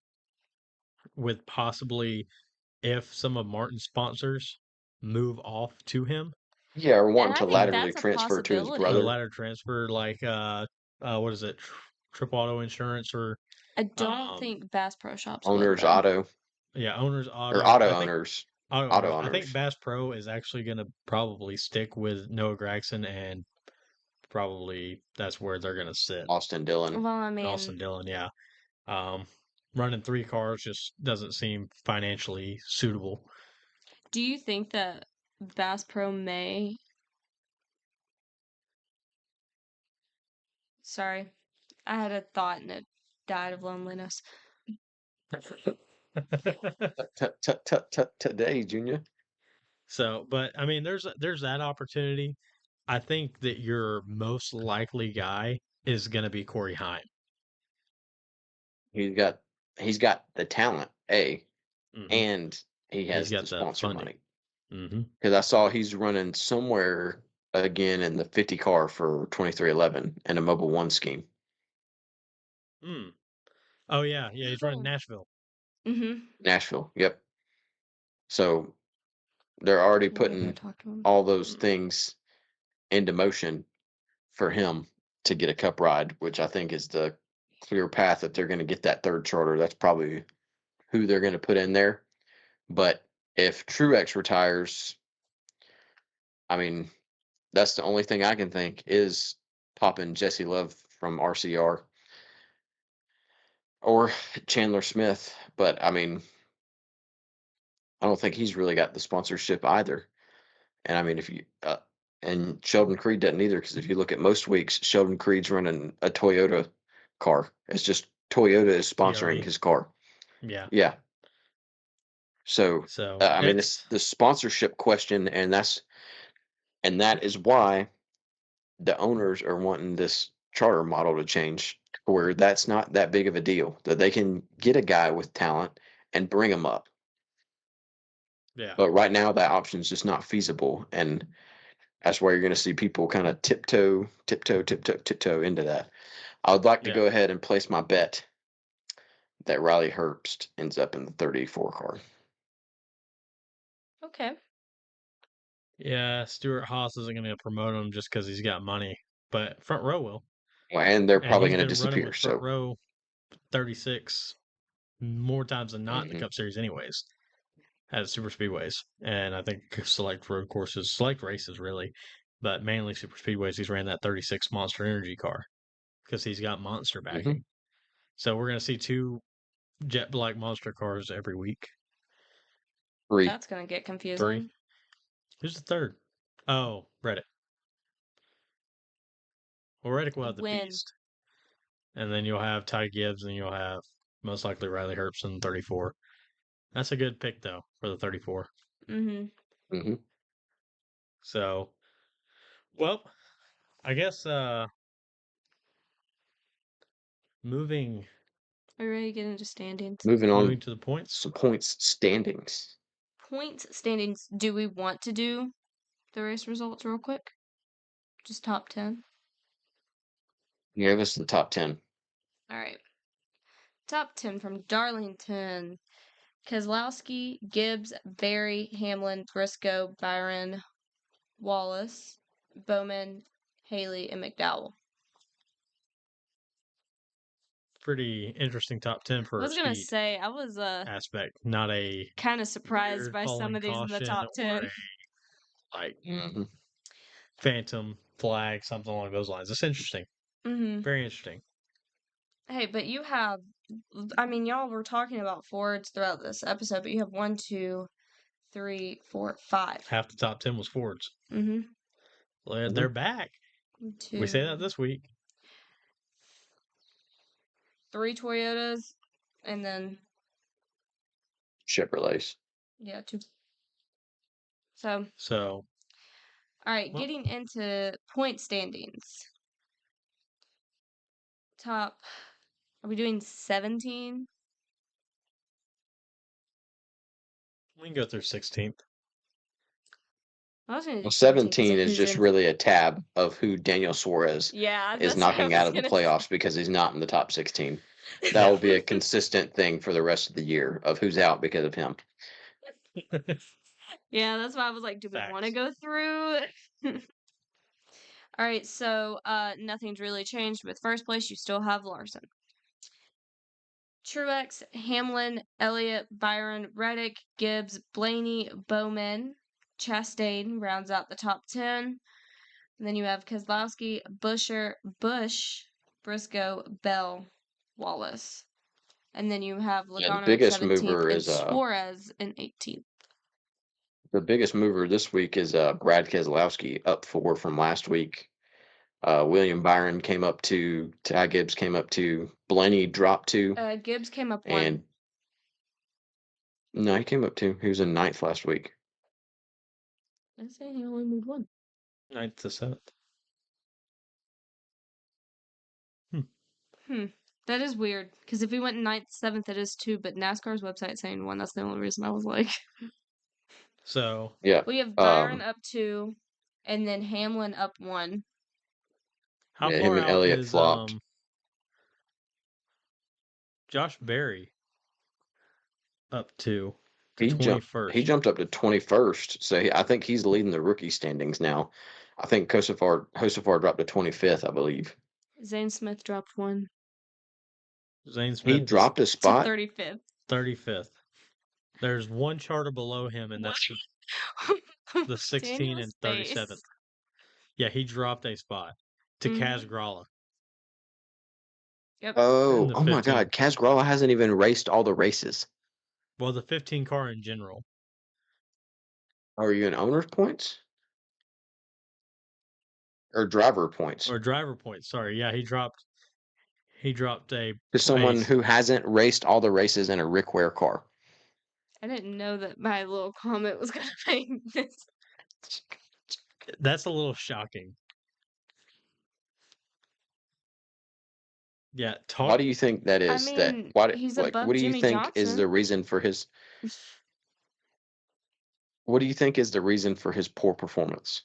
with possibly if some of Martin's sponsors move off to him, Yeah, or And wanting I to think laterally that's a transfer to his possibility. a brother. ladder transfer like what is it, Triple Auto Insurance or I don't um think Bass Pro Shops would, Owners though. Auto yeah, Owners or Auto. Auto I think Owners. Auto Auto Owners. I think Owners. Bass Pro is actually going to probably stick with Noah Gragson, and probably that's where they're going to sit. Austin Dillon. Well, I And Austin mean, Dillon, yeah. Um, running 3 cars just doesn't seem financially suitable. Do you think that Bass Pro may? Sorry, I had a thought and it died of loneliness. Today, Junior. So, but I mean, there's that opportunity. I think that your most likely guy is going to be Corey Heim. He's got the talent, Mhm. and he He's has got the the sponsor funding. money. Mm-hmm. Because I saw he's running somewhere again in the 50 car for 2311 in a Mobile One scheme. Mm. Oh yeah, he's running Nashville. Mm-hmm. Nashville, yep. So they're already We'll go putting talk to him. all those things into motion for him to get a cup ride, which I think is the clear path that they're going to get that third charter. That's probably who they're going to put in there. But if Truex retires, I mean, that's the only thing I can think is popping Jesse Love from RCR or Chandler Smith. But I mean, I don't think he's really got the sponsorship either. And I mean, if you and Sheldon Creed doesn't either, because if you look at most weeks, Sheldon Creed's running a Toyota car. It's just Toyota is sponsoring TRD. his car. Yeah. Yeah. So So I mean, it's the sponsorship question, and that is why the owners are wanting this charter model to change, where that's not that big of a deal, that they can get a guy with talent and bring him up. yeah. But right now, that option is just not feasible, and that's why you're going to see people kind of tiptoe into that. I would like to Yeah. go ahead and place my bet that Riley Herbst ends up in the 34 car. Okay. Yeah, Stuart Haas isn't going to promote him just because he's got money, but Front Row will. Well, and they're And probably he's going to been running disappear. with Front So Row 36 more times than not in the Mhm. Cup Series, anyways, at super speedways, and I think select road courses, select races, really, but mainly super speedways. He's ran that 36 Monster Energy car because he's got Monster backing. So we're going to see 2 jet black Monster cars every week. 3. That's gonna get 3. confusing. Who's the third? Oh, Reddick. Well, Reddick will have the When? Beast. And then you'll have Ty Gibbs, and you'll have most likely Riley Herbst in 34. That's a good pick, though, for the 34. Mm-hmm. So, well, I guess moving Are you ready to get into standings? Moving on, moving to the points. some points standings. Points standings. Do we want to do the race results real quick? Just top 10. Give us the top 10. All right. Top 10 from Darlington. Keselowski, Gibbs, Berry, Hamlin, Briscoe, Byron, Wallace, Bowman, Haley, and McDowell. Pretty interesting top 10 I for a was gonna speed say I was aspect, not a kind of surprised weird by some falling of these in the caution top or 10. like Mhm. phantom flag, something along those lines. It's interesting. Mm-hmm. Very interesting. Hey, but you have, I mean, y'all were talking about Fords throughout this episode, but you have 1, 2, 3, 4, 5. Half the top 10 was Fords. Mm-hmm. They're back. 2, We say that this week. 3 Toyotas, and then Chevrolets. yeah, 2. So, So, all right, well, getting into point standings. Top, are we doing 17? we can go through 16th. I was gonna do Well, 17 'cause 17 of is who's just in. really a tab of who Daniel Suarez Yeah, is that's what I knocking out was of the gonna playoffs because he's not in the top 16. That Yeah. will be a consistent thing for the rest of the year of who's out because of him. Yeah, that's why I was like, do we want to Facts. go through? All right, so nothing's really changed. With first place, you still have Larson. Truex, Hamlin, Elliott, Byron, Reddick, Gibbs, Blaney, Bowman, Chastain rounds out the top 10. And then you have Keselowski, Bush, Briscoe, Bell, Wallace. And then you have Yeah, the Logano in biggest 17th mover and is Suarez in 18th. the biggest mover this week is Brad Keselowski, up 4 from last week. William Byron came up 2. Ty Gibbs came up 2. Blaney dropped 2. Gibbs came up 1. And no, he came up 2. He was in 9th last week. I say he only moved 1. 9th to 7th. That is weird, because if he went 9th, 7th, it is 2, but NASCAR's website saying 1. That's the only reason I was like. So Yeah. We have Byron up 2, and then Hamlin up 1. how Yeah, far him and out Elliott is flopped. Josh Berry up to He 21st? jumped up to 21st, so I think he's leading the rookie standings now. I think Hosafar dropped to 25th, I believe. Zane Smith dropped 1 Zane He Smith is dropped a to spot. 35th. 35th. There's one charter below him, and that's the 16 and 37th. Yeah, he dropped a spot to Kaz Grala. Yep. Oh, the oh my 15. God. Kaz Grala hasn't even raced all the races. Well, the 15 car in general. Are you in owner's points? Or driver points? Or driver points, sorry. Yeah, he dropped a To someone place. who hasn't raced all the races in a Rick Ware car. I didn't know that my little comment was going to make this. That's a little shocking. Yeah, Why do you think that is? mean, he's what above do you Jimmy think is the Johnson. reason for his? What do you think is the reason for his poor performance?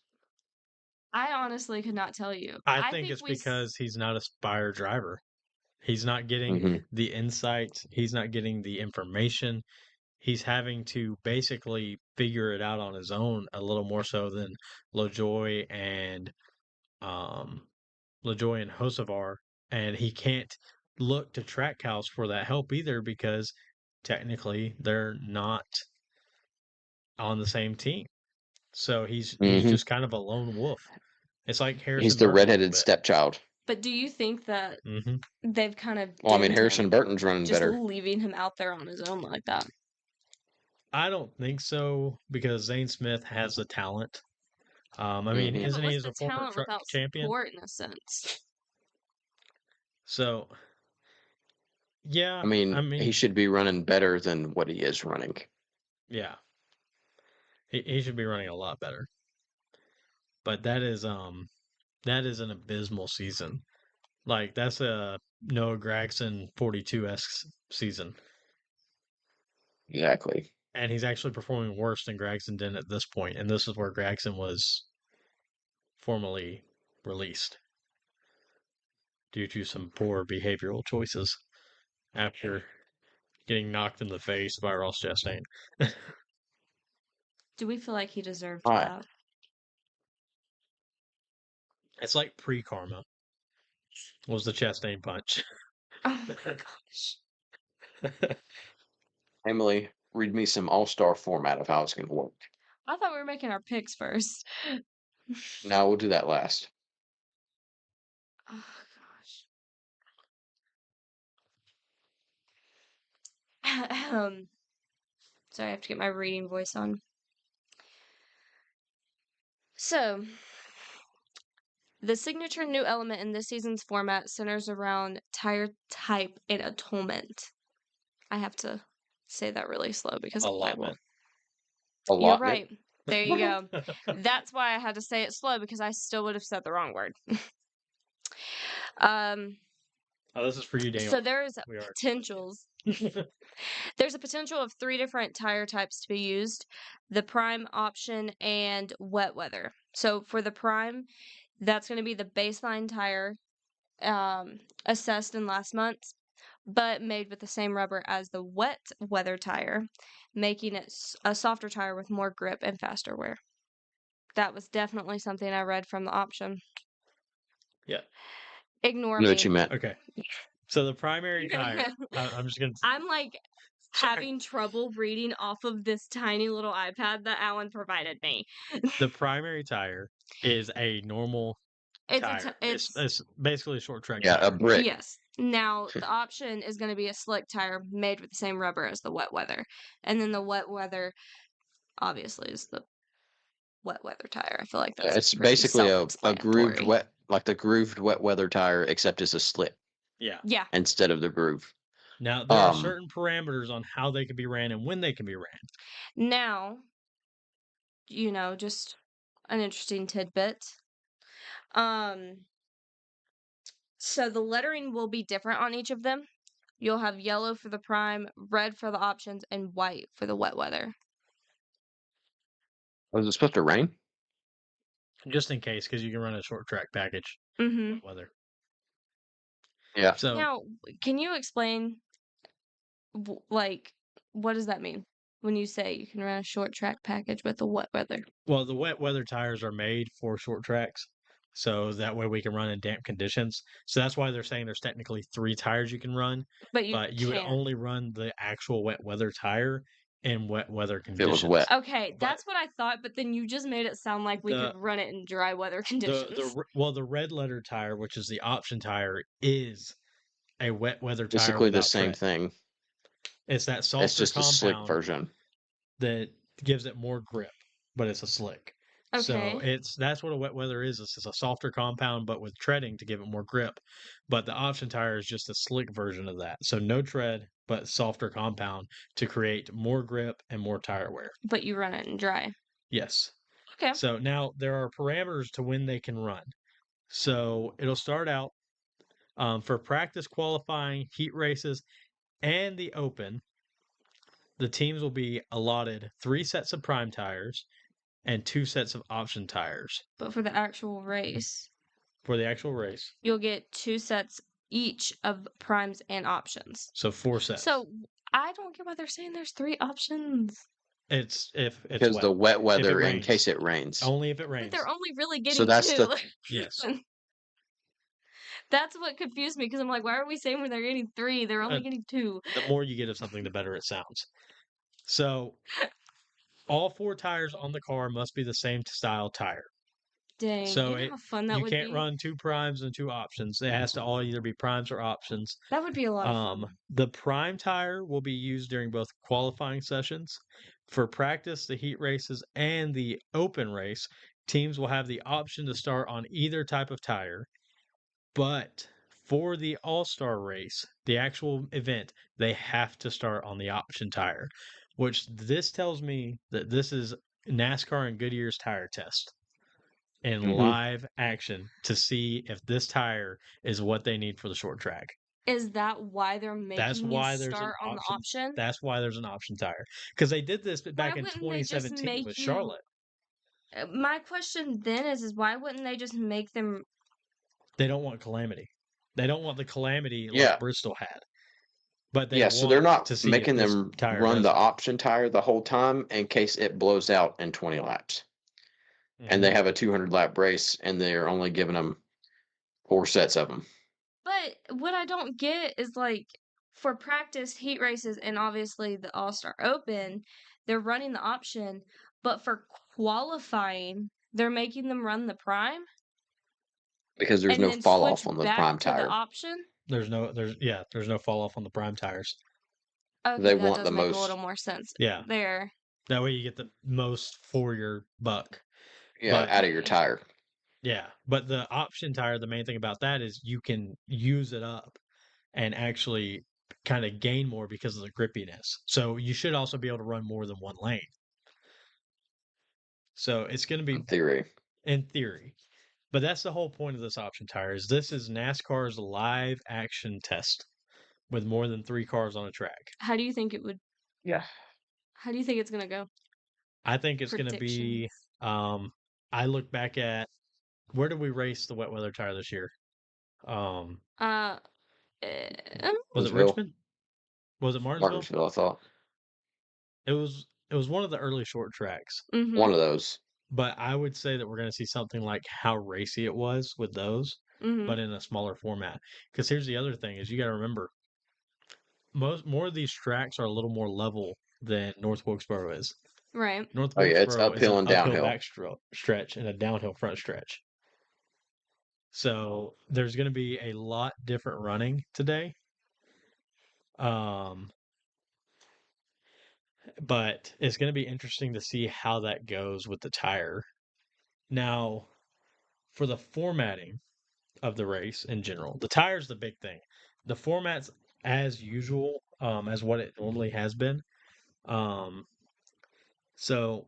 I honestly could not tell you. I think it's because he's not a Spire driver. He's not getting the insights. He's not getting the information. He's having to basically figure it out on his own a little more so than LaJoy and Hocevar, and he can't look to Trackhouse for that help either because technically they're not on the same team. So he's just kind of a lone wolf. It's like Harrison. He's the Burton a little redheaded bit. stepchild. But do you think that they've kind of Well, I mean, dimmed Harrison him, Burton's running just better. leaving him out there on his own like that? I don't think so because Zane Smith has the talent. I mean, Yeah, isn't but he what's a the former talent truck without champion? support in a sense? So, yeah, I mean, he should be running better than what he is running. Yeah, he should be running a lot better. But that is an abysmal season. Like that's a Noah Gragson 42-esque season. Exactly. And he's actually performing worse than Gragson did at this point. And this is where Gragson was formally released due to some poor behavioral choices after getting knocked in the face by Ross Chastain. Do we feel like he deserved Right. that? It's like pre-karma was the Chastain punch. Oh my gosh. Emily, read me some all-star format of how it's going to work. I thought we were making our picks first. No, we'll do that last. Oh gosh. Sorry, I have to get my reading voice on. So, the signature new element in this season's format centers around tire type and atonement. I have to say that really slow because Allotment. You're right. There you go. That's why I had to say it slow because I still would have said the wrong word. Oh, this is for you, Daniel. So there's potentials. There's a potential of 3 different tire types to be used: the prime, option, and wet weather. So for the prime, that's going to be the baseline tire assessed in last month, but made with the same rubber as the wet weather tire, making it a softer tire with more grip and faster wear. That was definitely something I read from the option. Yeah. Ignore me. me. What you meant. Okay. So the primary tire, I'm just going to... I'm like having trouble reading off of this tiny little iPad that Alan provided me. The primary tire is a normal tire. It's basically a short track tire. Yeah, a brick. Yes. Now, the option is going to be a slick tire made with the same rubber as the wet weather. And then the wet weather, obviously, is the wet weather tire. I feel like that's It's pretty basically a grooved self-explanatory. like the grooved wet weather tire, except it's a slick Yeah. Yeah. instead of the groove. Now there are certain parameters on how they can be ran and when they can be ran. Now, just an interesting tidbit. So the lettering will be different on each of them. You'll have yellow for the prime, red for the options, and white for the wet weather. Was it supposed to rain? Just in case, because you can run a short track package. Mm-hmm. Wet weather. Yeah. So Now, can you explain, what does that mean when you say you can run a short track package with the wet weather? well, the wet weather tires are made for short tracks. So that way we can run in damp conditions. So that's why they're saying there's technically 3 tires you can run, But you but you would can't. only run the actual wet weather tire in wet weather If it was conditions. wet. Okay, But that's what I thought, but then you just made it sound like we the could run it in dry weather conditions. the red letter tire, which is the option tire, is a wet weather tire Basically the without same tread. thing. It's that It's softer just a slick compound version. that gives it more grip, but it's a slick. So Okay. that's what a wet weather is. It's just a softer compound, but with treading to give it more grip. But the option tire is just a slick version of that. So no tread, but softer compound to create more grip and more tire wear. But you run it in dry. Yes. Okay. So now there are parameters to when they can run. So it'll start out for practice qualifying, heat races, and the open. The teams will be allotted 3 sets of prime tires and 2 sets of option tires But for the actual race, for the actual race. you'll get 2 sets each of primes and options. So 4 sets. So I don't get why they're saying there's 3 options. It's if it's Because wet. the wet weather in rains. case it rains. Only if it But rains. they're only really getting So that's 2. Yes. That's what confused me because I'm like, why are we saying when they're getting 3? They're only getting 2. The more you get of something, the better it sounds. So all 4 tires on the car must be the same style tire. Dang, So you know how fun that you would can't be? run 2 primes and 2 options. It has to all either be primes or options. That would be a lot of fun. The prime tire will be used during both qualifying sessions. For practice, the heat races, and the open race, teams will have the option to start on either type of tire. But for the All-Star race, the actual event, they have to start on the option tire, which this tells me that this is NASCAR and Goodyear's tire test in live action to see if this tire is what they need for the short track. Is that why they're That's making why you there's an start on the option? That's why there's an option tire. Because they did this back in wouldn't they just 2017 make with you- Charlotte. My question then is why wouldn't they just make them? They don't want calamity. They don't want the calamity Yeah. like Bristol had. But they So they're want not to see making if this them tire run does the it. option tire the whole time in case it blows out in 20 laps. And they have a 200 lap race and they're only giving them 4 sets of them. But what I don't get is like for practice heat races and obviously the All-Star Open, they're running the option, but for qualifying, they're making them run the prime Because there's and no then fall switch off on the back prime to the tire. option. There's no fall off on the prime tires. Okay, They that want does the make most- a little more sense. Yeah. There. That way you get the most for your buck. Yeah, But- out of your tire. Yeah. But the option tire, the main thing about that is you can use it up and actually kind of gain more because of the grippiness. So you should also be able to run more than one lane. So it's going to be In theory. in theory. But that's the whole point of this option tire is this is NASCAR's live action test with more than 3 cars on a track. How do you think it would? Yeah. How do you think it's gonna go? I think it's going to be I look back at where did we race the wet weather tire this year? Was it Martinsville. Richmond? Was it Martinsville? Martinsville, I thought. It was one of the early short tracks. Mhm. One of those. But I would say that we're going to see something like how racy it was with those, Mhm. but in a smaller format. Because here's the other thing: is you got to remember, more of these tracks are a little more level than North Wilkesboro is. Right. North Oh, yeah, it's Wilkesboro is uphill an and uphill downhill. back stretch and a downhill front stretch. So there's going to be a lot different running today. But it's going to be interesting to see how that goes with the tire. Now, for the formatting of the race in general, the tire's the big thing. The format's as usual, as what it normally has been. So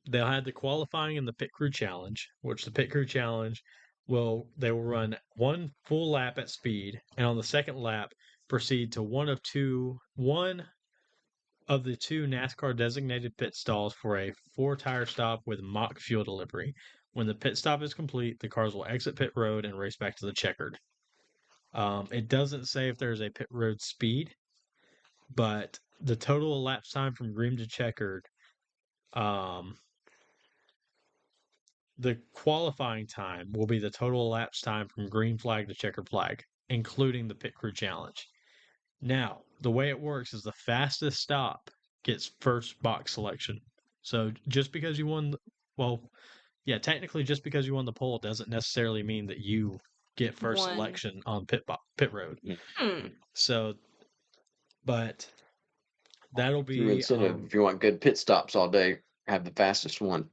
they'll have the qualifying and the pit crew challenge, which the pit crew challenge they will run one full lap at speed, and on the second lap proceed to one of the two NASCAR designated pit stalls for a 4-tire stop with mock fuel delivery. When the pit stop is complete, the cars will exit pit road and race back to the checkered. It doesn't say if there's a pit road speed, but the total elapsed time from green to checkered, the qualifying time will be the total elapsed time from green flag to checkered flag, including the pit crew challenge. Now, the way it works is the fastest stop gets first box selection. So just because you won, technically just because you won the pole doesn't necessarily mean that you get first Won. selection on pit road. Hmm. So, but that'll Your be incentive, if you want good pit stops all day, have the fastest one.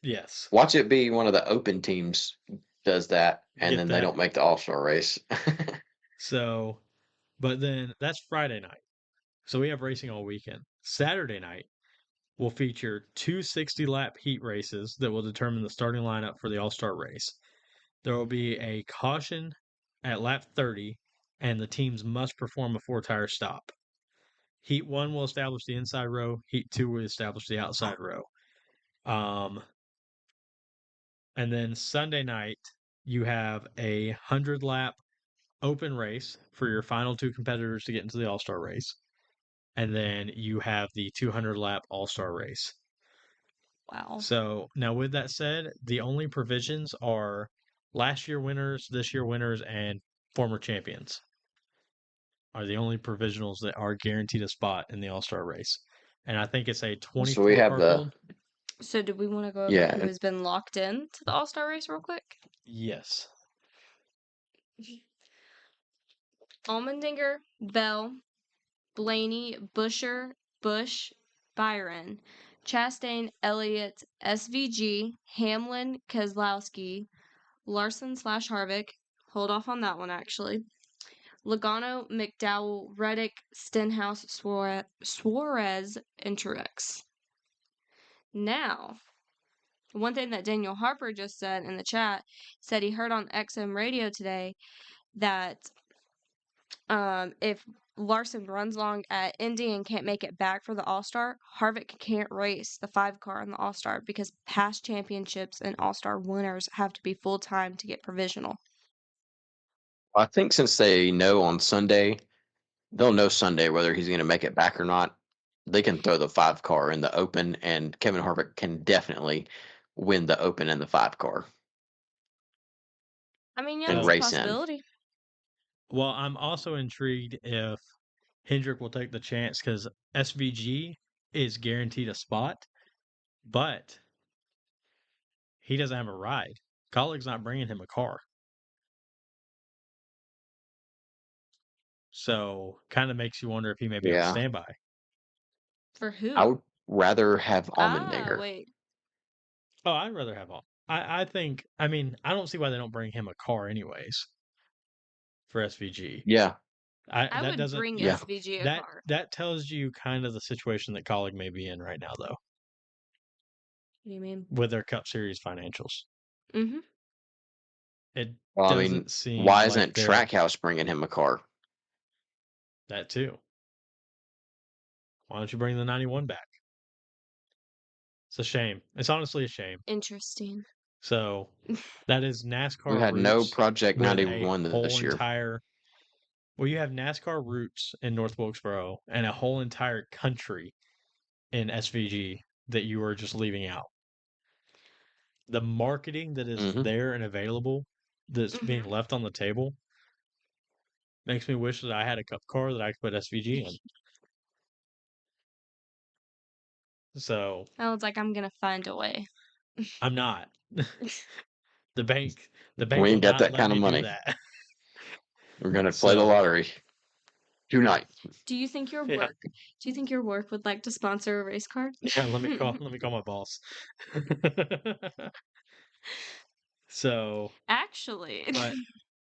yes. Watch it be one of the open teams does that, and Get then they that. don't make the All-Star race. So, but then that's Friday night. So we have racing all weekend. Saturday night will feature two 60-lap heat races that will determine the starting lineup for the All-Star race. There will be a caution at lap 30, and the teams must perform a 4-tire stop. Heat 1 will establish the inside row. Heat 2 will establish the outside row. And then Sunday night, you have a 100-lap open race for your final two competitors to get into the All-Star race. And then you have the 200-lap All-Star race. Wow. So now with that said, the only provisions are last year winners, this year winners, and former champions are the only provisionals that are guaranteed a spot in the All-Star race. And I think it's a So we have 24-car the field. So do we want to go over Yeah. who has been locked in to the All-Star race real quick? Yes. Allmendinger, Bell, Blaney, Busher, Bush, Byron, Chastain, Elliott, SVG, Hamlin, Keselowski, Larson/Harvick. Hold off on that one, actually. Logano, McDowell, Reddick, Stenhouse, Suarez, and Truex. Now, one thing that Daniel Harper just said in the chat, said he heard on XM radio today that if Larson runs long at Indy and can't make it back for the All-Star, Harvick can't race the 5-car in the All-Star because past championships and All-Star winners have to be full-time to get provisional. I think since they know on Sunday, they'll know Sunday whether he's going to make it back or not. They can throw the 5-car in the open, and Kevin Harvick can definitely win the open and the 5-car. I mean, yeah, And that's a race in. possibility. Well, I'm also intrigued if Hendrick will take the chance because SVG is guaranteed a spot, but he doesn't have a ride. Colleague's not bringing him a car. So kind of makes you wonder if he may be on Yeah. standby. For who? I would rather have Ah, Allmendinger. wait. Oh, I'd rather have all. I think, I mean, I don't see why they don't bring him a car anyways for SVG. Yeah. I That would doesn't, bring Yeah. SVG a that car. that tells you kind of the situation that Colleague may be in right now, though, What do you mean? with their Cup Series financials. Mm-hmm. It Well, I doesn't mean, seem why like isn't they're Trackhouse bringing him a car? that too. Why don't you bring the 91 back? It's a shame. It's honestly a shame. Interesting. So that is We NASCAR had no roots Project with a 91 whole this year. entire. Well, you have NASCAR roots in North Wilkesboro and a whole entire country in SVG that you are just leaving out. The marketing that is Mhm. there and available that's being left on the table makes me wish that I had a cup car that I could put SVG in. So I was like, I'm gonna find a way. I'm not. The bank We will ain't got not that let kind of me do money. that. We're gonna play the So lottery tonight. Do you think your yeah, work? Do you think your work would like to sponsor a race car? yeah. Let me call my boss. So, Actually, but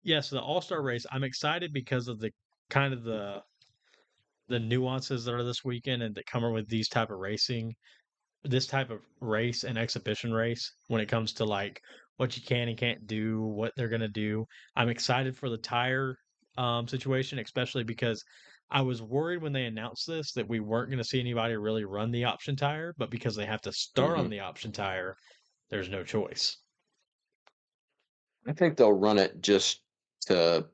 yes, the All-Star race. I'm excited because of the kind of the nuances that are this weekend and that come with these type of racing, this type of race and exhibition race when it comes to like what you can and can't do, what they're gonna do. I'm excited for the tire situation, especially because I was worried when they announced this that we weren't going to see anybody really run the option tire, but because they have to start Hmm. on the option tire, there's no choice. I think they'll run it just to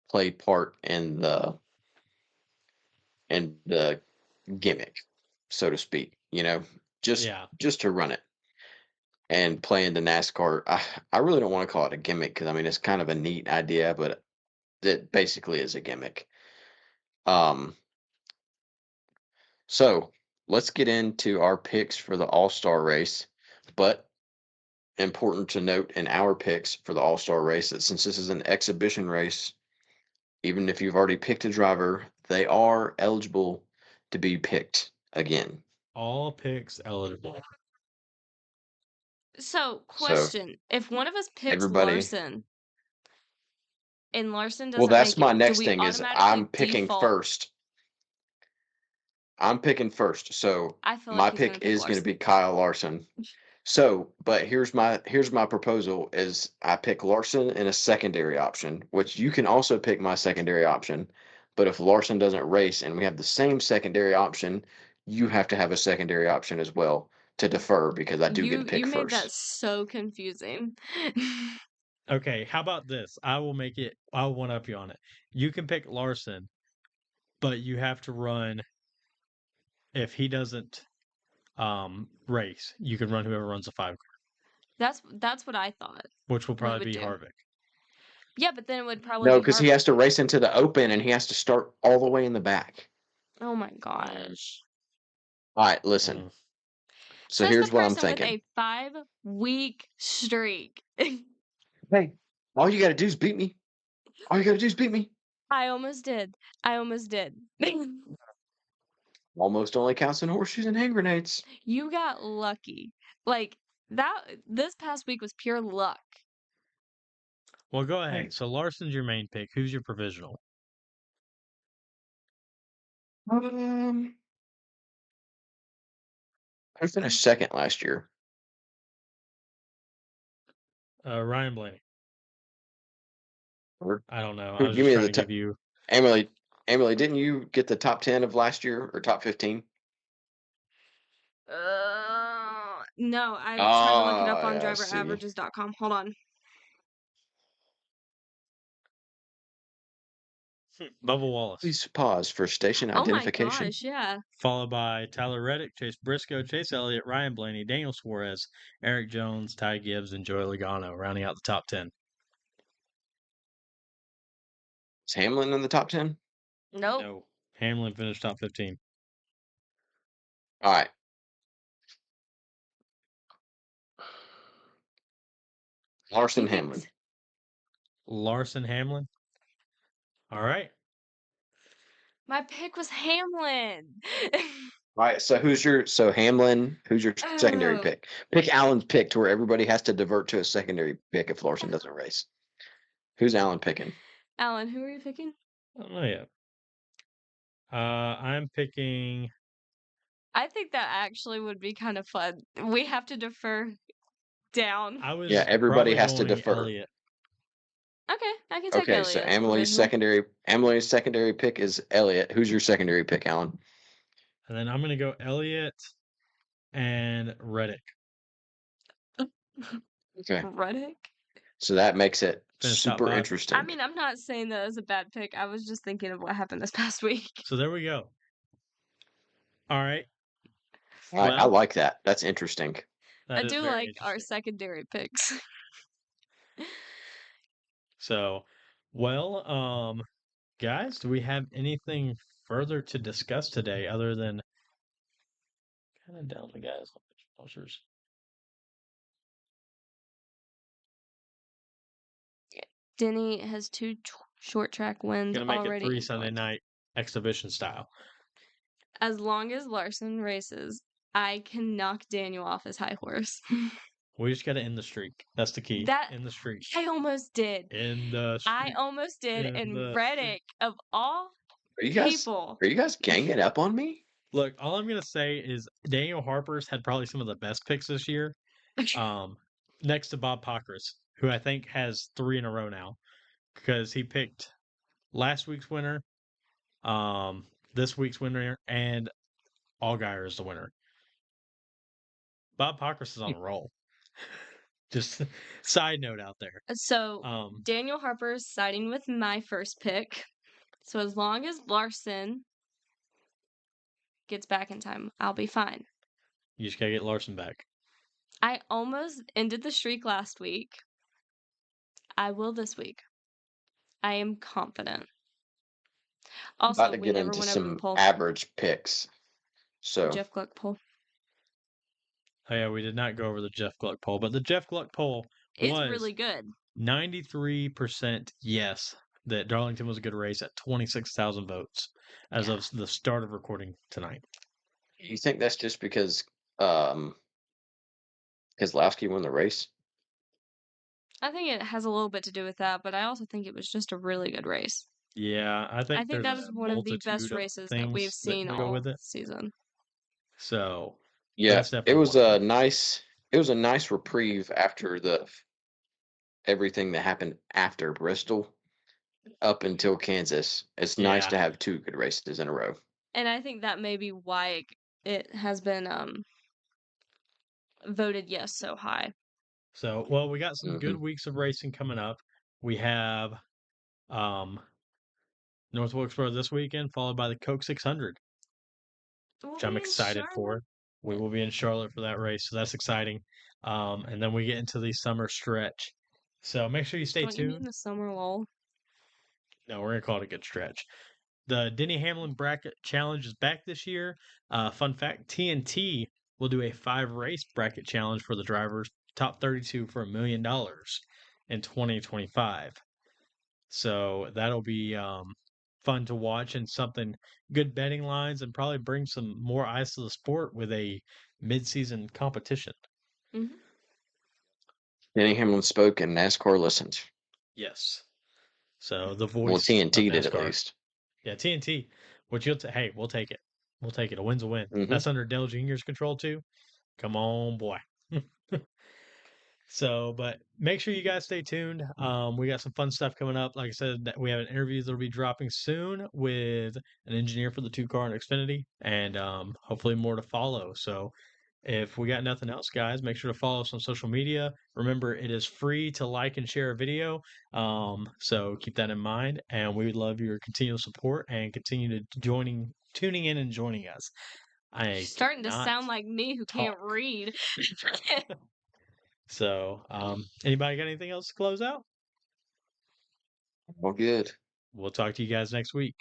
play part in the gimmick, so to speak. Just Yeah. just to run it and play into NASCAR. I really don't want to call it a gimmick because I mean it's kind of a neat idea, but it basically is a gimmick. Um, so let's get into our picks for the All-Star race. But important to note in our picks for the All-Star race that since this is an exhibition race, even if you've already picked a driver, they are eligible to be picked again. All picks eligible. so So question: if one of us picks everybody, Larson and Larson well, doesn't that's make my it, do next we thing is automatically I'm picking default? first. I'm picking first. So I feel like my he's gonna pick pick is going to Larson. be Kyle Larson. So, but here's my proposal is I pick Larson in a secondary option, which you can also pick my secondary option. But if Larson doesn't race and we have the same secondary option, you have to have a secondary option as well to defer because I do get to You pick made that first. so confusing. Okay, how about this? I'll one up you on it. You can pick Larson, but you have to run if he doesn't race, you can run whoever runs the 5 car, That's what I thought which will we probably would be do. Harvick. Yeah, but then it would probably No, be because he Harvick. has to race into the open and he has to start all the way in the back. Oh my gosh. All right, listen. Mm. So Says the here's what I'm person with thinking. a 5-week streak. Hey, all you got to do is beat me. All you got to do is beat me. I almost did. I almost did. Almost only counts in horseshoes and hand grenades. You got lucky. Like that this past week was pure luck. Well, go Hey. ahead. So Larson's your main pick. Who's your provisional? I finished second last year. Ryan Blaney. Or I don't know. I who? was Give just me trying the to top. give you. Emily, didn't you get the top 10 of last year or top 15? No, I'm trying to look it up on Yeah, I see. driveraverages.com. Hold on. Bubba Wallace. Please pause for station Oh my identification. gosh, yeah. Followed by Tyler Reddick, Chase Briscoe, Chase Elliott, Ryan Blaney, Daniel Suarez, Eric Jones, Ty Gibbs, and Joey Logano, rounding out the top 10. Is Hamlin in the top 10? Nope. No. Hamlin finished top 15. All right. Larson Who picked? Hamlin. Larson Hamlin. All right. My pick was Hamlin. All right. So Hamlin, who's your secondary Oh, pick? Pick Allen's pick to where everybody has to divert to a secondary pick if Larson doesn't race. Who's Allen picking? Alan, who are you picking? I don't know yet. I'm picking. I think that actually would be kind of fun. We have to defer down. I was Yeah, everybody probably has to going defer. Elliott. Okay, I can take Okay, so Elliott as a provisional. Emily's secondary pick is Elliott. Who's your secondary pick, Alan? And then I'm going to go Elliott and Reddick. Okay. Reddick? So that makes it Finished top super 5. interesting. I mean, I'm not saying that as a bad pick. I was just thinking of what happened this past week. So there we go. All right. I like that. That's interesting. I That is do very like our interesting. secondary picks. So, guys, do we have anything further to discuss today other than kind of down the guys on the sponsors? Denny has 2 short track wins Gonna make it already 3 in Sunday points. night exhibition style. As long as Larson races, I can knock Daniel off his high horse. We just gotta end the streak. That's the key. That End the streak. I almost did. In the I streak. almost did, In and the Reddick, of all Are you guys people, are you guys ganging up on me? Look, all I'm gonna say is Daniel Harper's had probably some of the best picks this year. Next to Bob Pockris, who I think has 3 in a row now, because he picked last week's winner, this week's winner, and Allgaier is the winner. Bob Pockris is on a roll. Just side note out there. So Daniel Harper's siding with my first pick. So as long as Larson gets back in time, I'll be fine. You just gotta get Larson back. I almost ended the streak last week. I will this week. I am confident. Also, About to we get never into went over the some poll. average picks. So Jeff Gluck poll. Oh yeah, we did not go over the Jeff Gluck poll, but the Jeff Gluck poll It's was really good. 93% yes that Darlington was a good race at 26,000 votes as of the start of recording tonight. you think that's just because Keselowski won the race? I think it has a little bit to do with that, but I also think it was just a really good race. Yeah, I think that there's is a one of the best multitude of races that we've things that seen go all with it. season. So Yeah, that's it definitely was one of a them. nice reprieve after everything that happened after Bristol up until Kansas. It's nice to Yeah. have 2 good races in a row. And I think that may be why it has been voted yes so high. So, well, we got some good Mhm. weeks of racing coming up. We have North Wilkesboro this weekend, followed by the Coke 600, which I'm excited for. We will be in Charlotte for that race, so that's exciting. And then we get into the summer stretch. So make sure you stay Don't you mean tuned. the summer lull? No, we're gonna call it a good stretch. The Denny Hamlin Bracket Challenge is back this year. Fun fact: TNT will do a 5-race bracket challenge for the drivers, top 32 for $1 million in 2025. So that'll be fun to watch and something good betting lines, and probably bring some more eyes to the sport with a mid-season competition. Mm-hmm. Denny Hamlin spoke and NASCAR listened. Yes. So the Well, voice of TNT did at NASCAR. least. Yeah, TNT. What hey, we'll take it. We'll take it. A win's a win. Mhm. That's under Dale Jr.'s control too. Come on, boy. So, but make sure you guys stay tuned. We got some fun stuff coming up. Like I said, that we have an interview that'll be dropping soon with an engineer for the 2-car and Xfinity, and hopefully more to follow. So, if we got nothing else, guys, make sure to follow us on social media. Remember, it is free to like and share a video. So keep that in mind, and we would love your continual support and continue to tuning in and joining us. You're starting to sound like me who can't read. So, anybody got anything else to close out? All good. We'll talk to you guys next week.